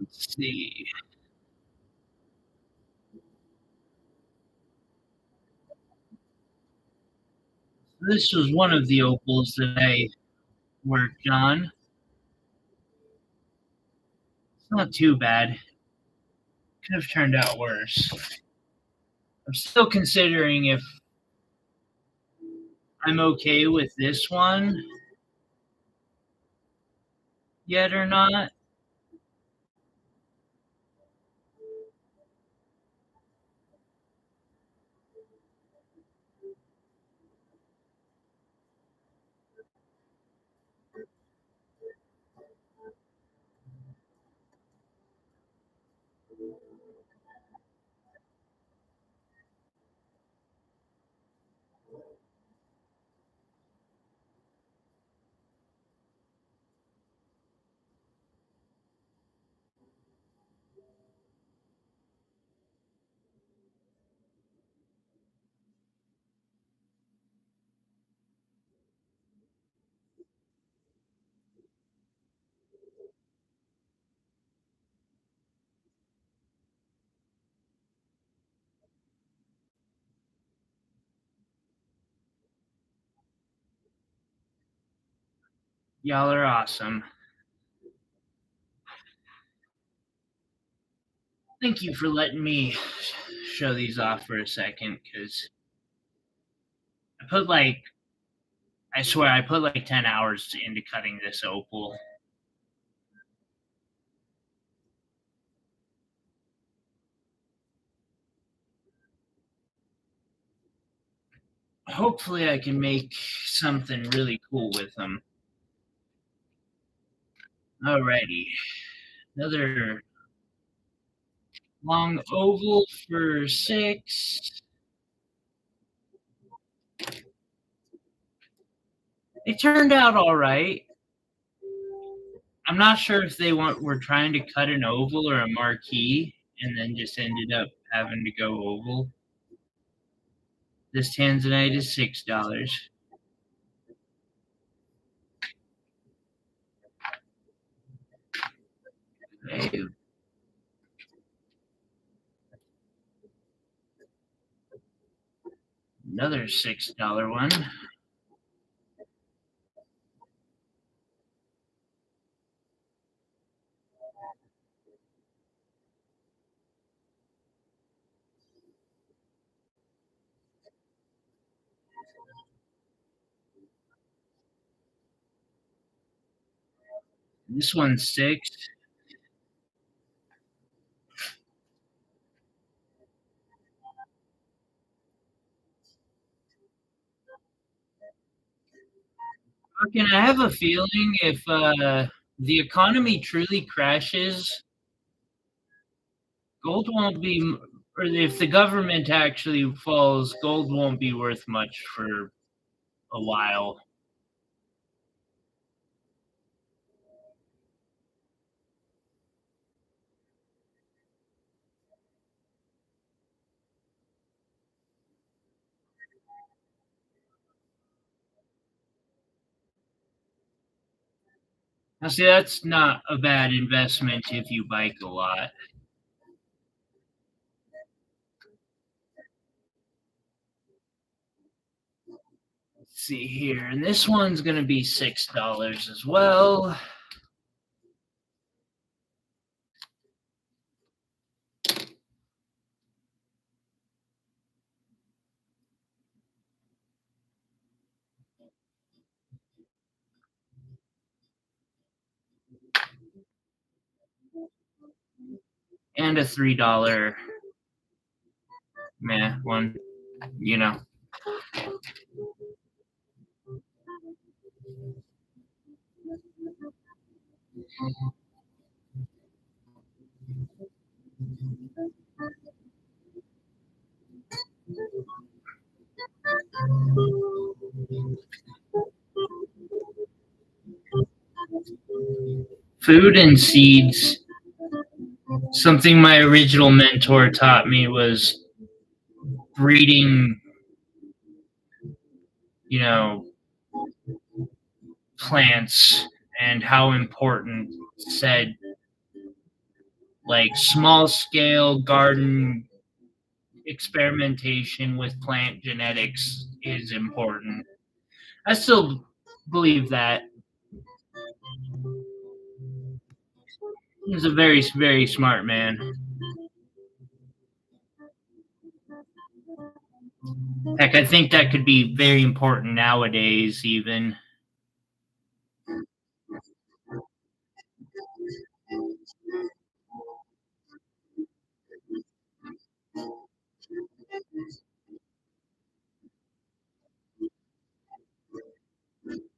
Let's see. This was one of the opals that I worked on. It's not too bad. Could have turned out worse. I'm still considering if I'm okay with this one yet or not. Y'all are awesome. Thank you for letting me show these off for a second because I put like, I swear, I put like 10 hours into cutting this opal. Hopefully, I can make something really cool with them. Alrighty. Another long oval for 6. They turned out all right. I'm not sure if they were trying to cut an oval or a marquee and then just ended up having to go oval. This tanzanite is $6. Okay. Another $6 one. This one's 6. Fucking, I have a feeling if the economy truly crashes, gold won't be, or if the government actually falls, gold won't be worth much for a while. Now, see, that's not a bad investment if you bike a lot. Let's see here, and this one's gonna be $6 as well. And a $3 meh one, you know. Food and seeds. Something my original mentor taught me was breeding, you know, plants and how important said like small scale garden experimentation with plant genetics is important. I still believe that. He's a very, very smart man. Heck, I think that could be very important nowadays, even.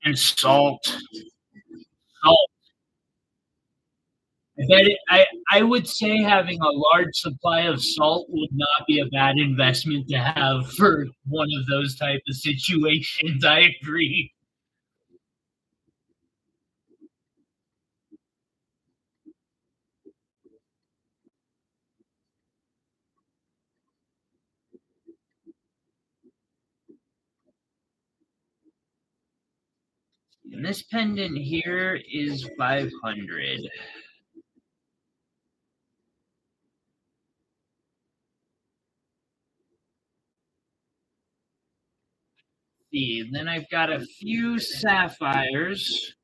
And salt. Salt. I would say having a large supply of salt would not be a bad investment to have for one of those type of situations. I agree. And this pendant here is 500. See, then I've got a few sapphires.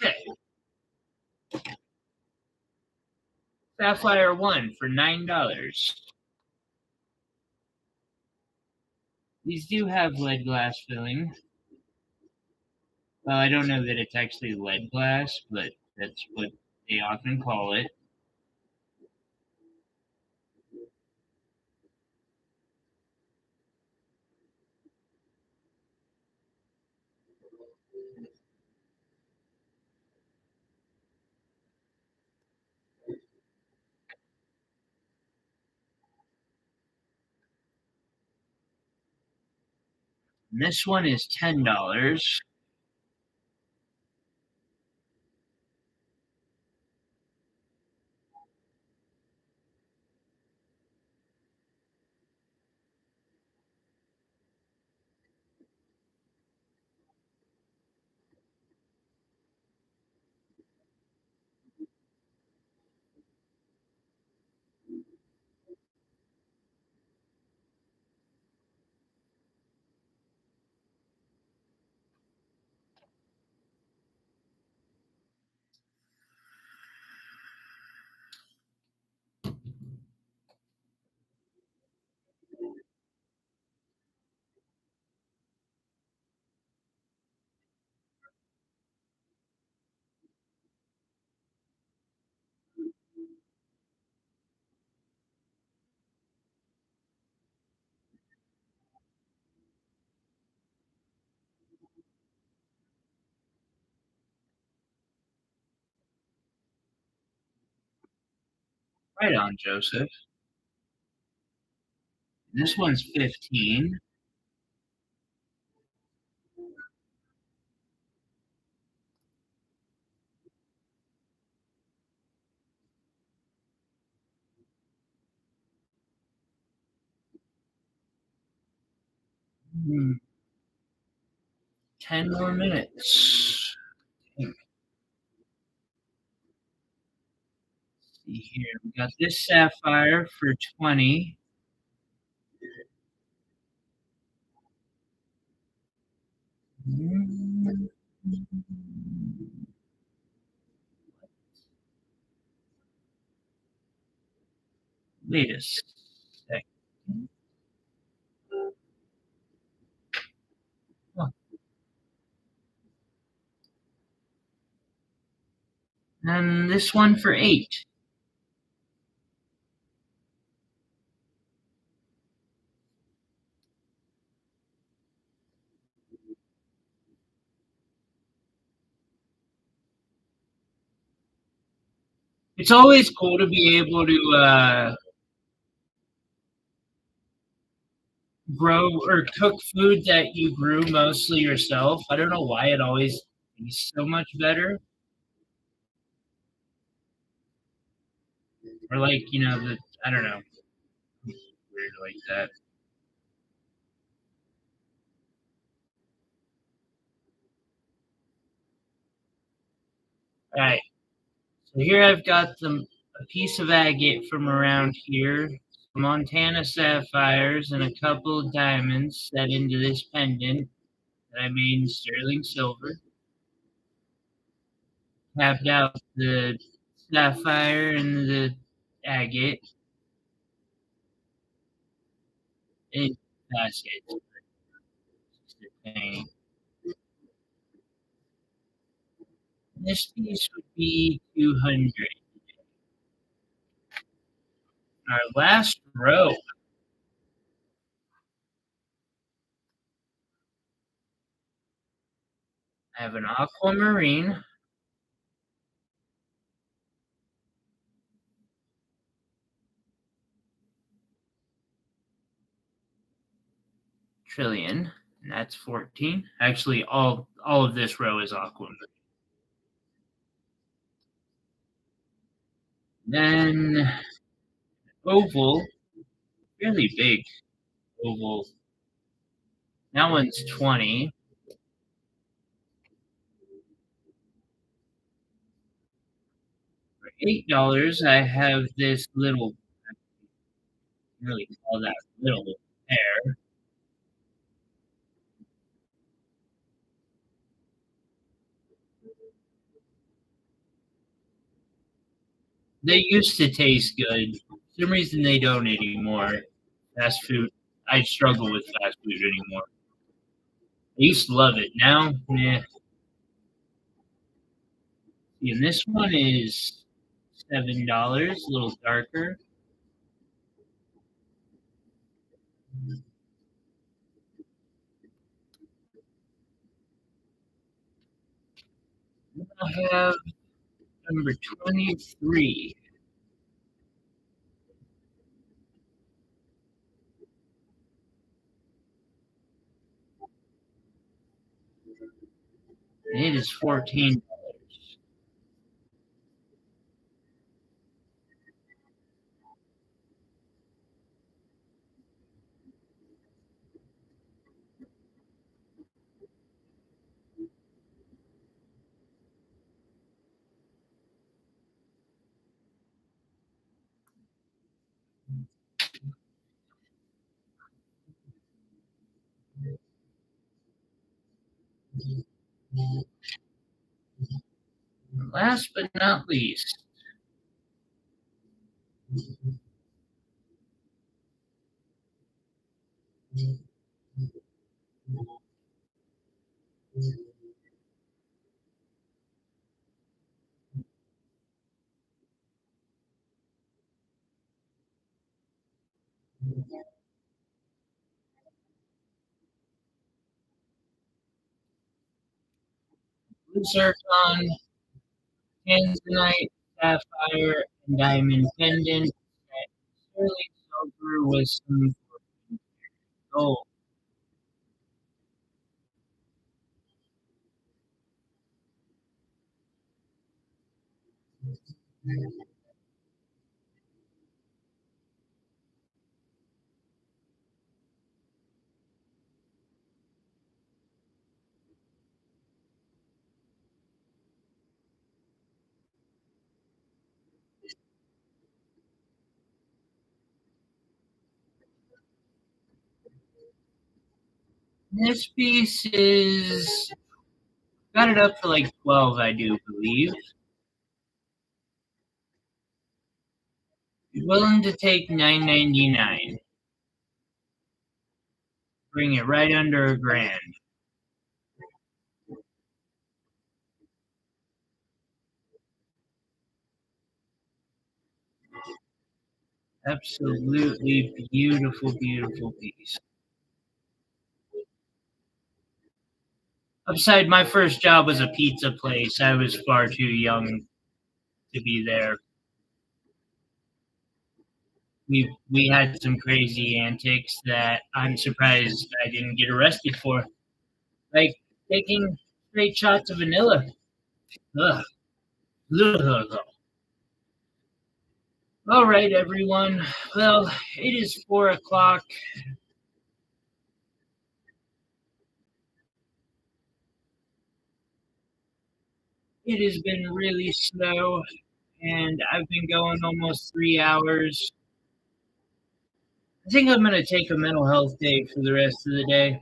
Okay, sapphire one for $9. These do have lead glass filling. Well, I don't know that it's actually lead glass, but that's what they often call it. And this one is $10. Right on, Joseph. This one's 15. Hmm, 10 more minutes. See here. We got this sapphire for 20. Hmm, wait a second. Oh, and this one for 8. It's always cool to be able to grow or cook food that you grew mostly yourself. I don't know why it always tastes so much better. Or like, I don't know, weird like that. Right. So here I've got a piece of agate from around here, some Montana sapphires, and a couple of diamonds set into this pendant that I made in sterling silver. Tapped out the sapphire and the agate in basket. This piece would be 200. Our last row. I have an aquamarine, trillion, and that's 14. Actually, all of this row is aquamarine. Then oval, really big oval. That one's 20. For $8, I have this little, I can't really call that little pair. They used to taste good. For some reason they don't anymore. Fast food. I struggle with fast food anymore. I used to love it. Now, nah. And this one is $7, a little darker. I have number 23. And it is $14. Last but not least, blue zircon, tanzanite, sapphire, and diamond pendant. Sterling silver with some gold. This piece is got it up to like 12, I do believe. You're willing to take $9.99. Bring it right under a grand. Absolutely beautiful, beautiful piece. Upside, my first job was a pizza place. I was far too young to be there. We had some crazy antics that I'm surprised I didn't get arrested for, like taking straight shots of vanilla. Ugh. Ugh. All right, everyone. Well, it is 4 o'clock. It has been really slow, and I've been going almost 3 hours. I think I'm going to take a mental health day for the rest of the day.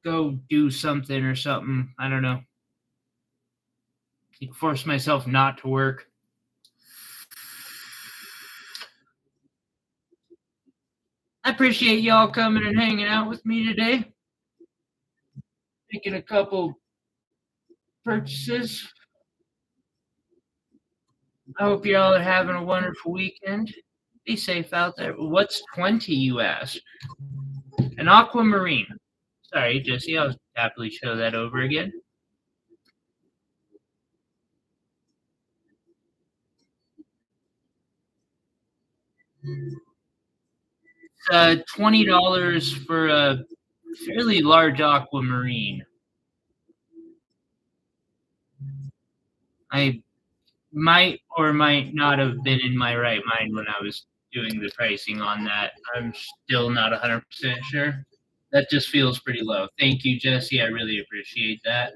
Go do something or something. I don't know. Force myself not to work. I appreciate y'all coming and hanging out with me today. Making a couple purchases. I hope y'all are having a wonderful weekend. Be safe out there. What's 20, you ask? An aquamarine. Sorry, Jesse, I'll happily show that over again. $20 for a fairly large aquamarine. I might or might not have been in my right mind when I was doing the pricing on that. I'm still not 100% sure. That just feels pretty low. Thank you, Jesse. I really appreciate that.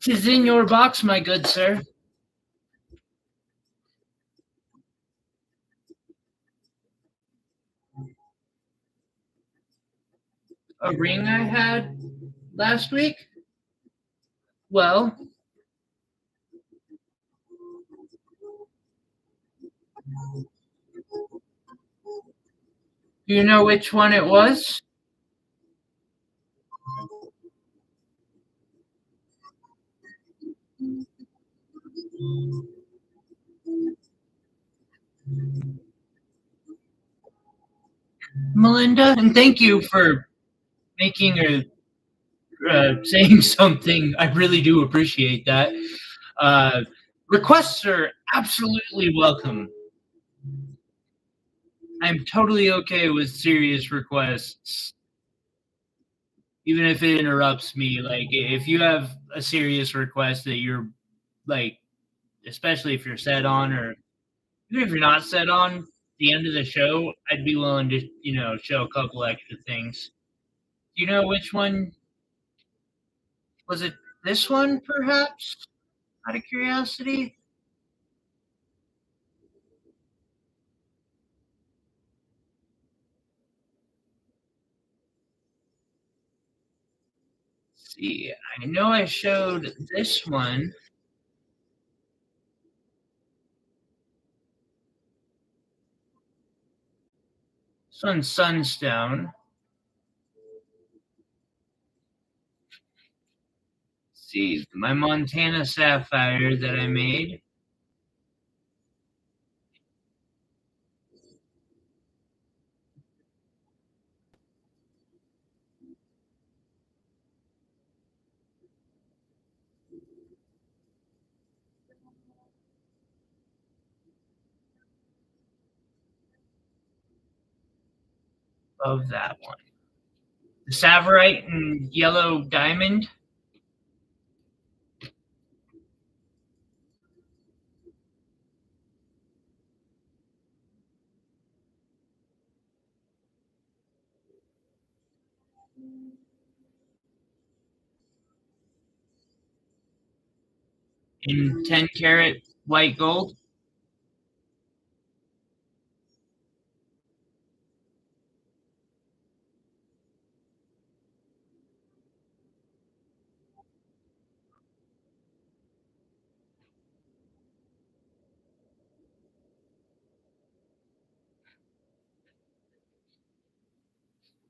Tis in your box, my good sir. A ring I had last week? Well, do you know which one it was? Melinda? And thank you for making a saying something. I really do appreciate that. Uh, Requests are absolutely welcome. I'm totally okay with serious requests, even if it interrupts me. Like, if you have a serious request that you're like, especially if you're set on, or even if you're not set on, the end of the show, I'd be willing to, show a couple extra things. Do you know which one was it? This one, perhaps? Out of curiosity. Let's see, I know I showed this one. This one's Sunstone. Let's see, my Montana Sapphire that I made. Of that one. The Savorite and Yellow Diamond. In 10 karat white gold.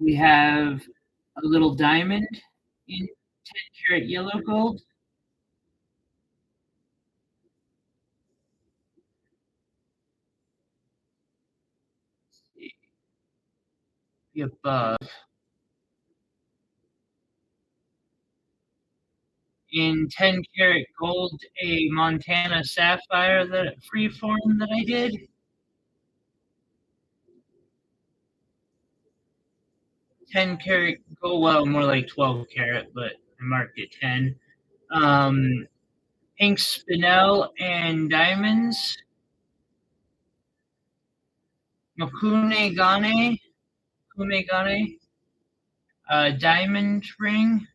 We have a little diamond in 10 karat yellow gold. The above. In 10 karat gold, a Montana Sapphire that freeform that I did. 10 karat gold, well, more like 12 karat, but I marked it 10. Um, pink spinel and diamonds. Kunegane, Kunegane, diamond ring.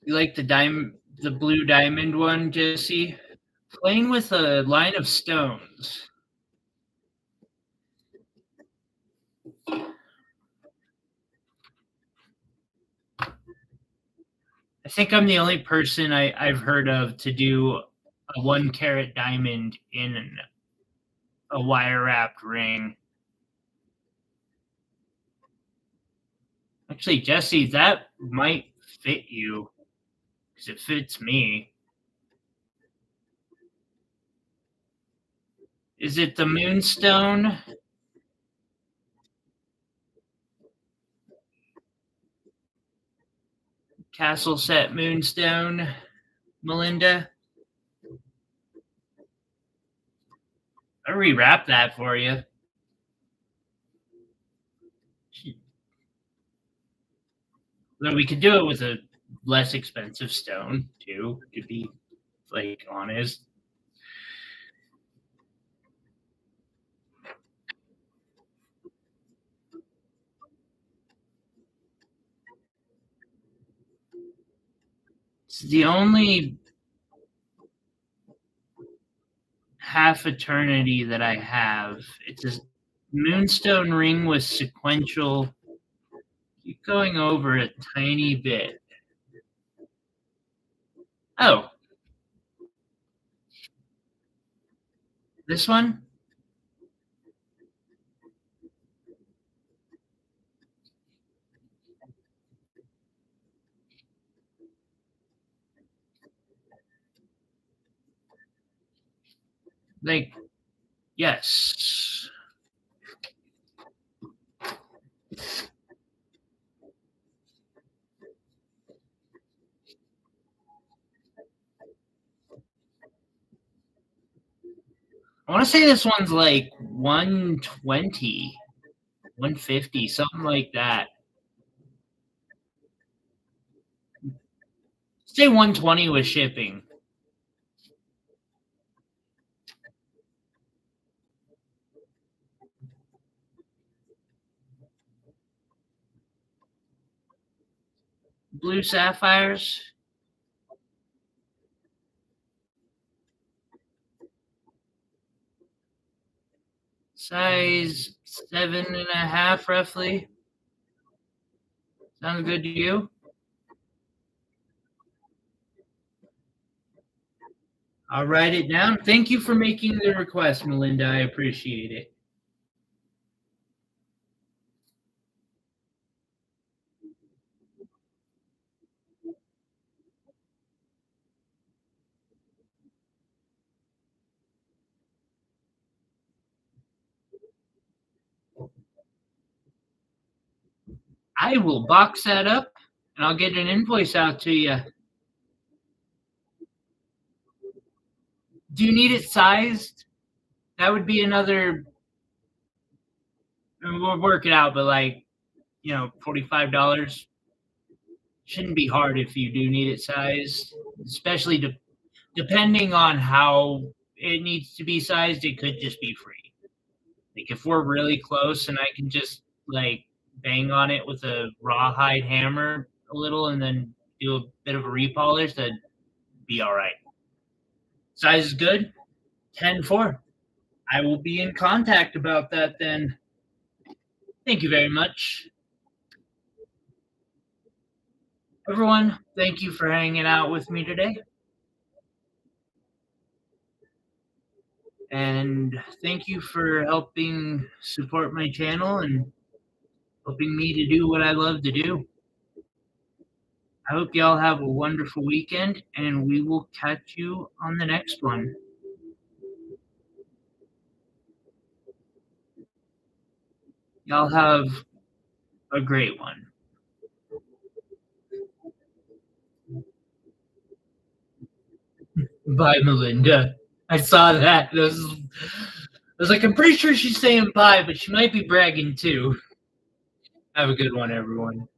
You like the blue diamond one, Jesse? Plain with a line of stones. I think I'm the only person I've heard of to do a 1 karat diamond in a wire wrapped ring. Actually, Jesse, that might fit you because it fits me. Is it the moonstone? Castle set moonstone, Melinda? I'll rewrap that for you. Though we could do it with a less expensive stone too, to be like honest. It's the only half eternity that I have. It's a moonstone ring with sequential. Keep going over a tiny bit. Oh, this one? Like, yes. I want to say this one's like 120, 150, something like that. Say 120 with shipping. Blue sapphires. Size 7.5, roughly. Sounds good to you? I'll write it down. Thank you for making the request, Melinda. I appreciate it. I will box that up and I'll get an invoice out to you. Do you need it sized? That would be another. We'll work it out, but like, $45 shouldn't be hard if you do need it sized, especially depending on how it needs to be sized. It could just be free. Like if we're really close and I can just like bang on it with a rawhide hammer a little and then do a bit of a repolish, that'd be all right. Size is good. 10-4. I will be in contact about that then. Thank you very much. Everyone, thank you for hanging out with me today. And thank you for helping support my channel and helping me to do what I love to do. I hope y'all have a wonderful weekend, and we will catch you on the next one. Y'all have a great one. Bye, Melinda. I saw that. I was like, I'm pretty sure she's saying bye, but she might be bragging too. Have a good one, everyone.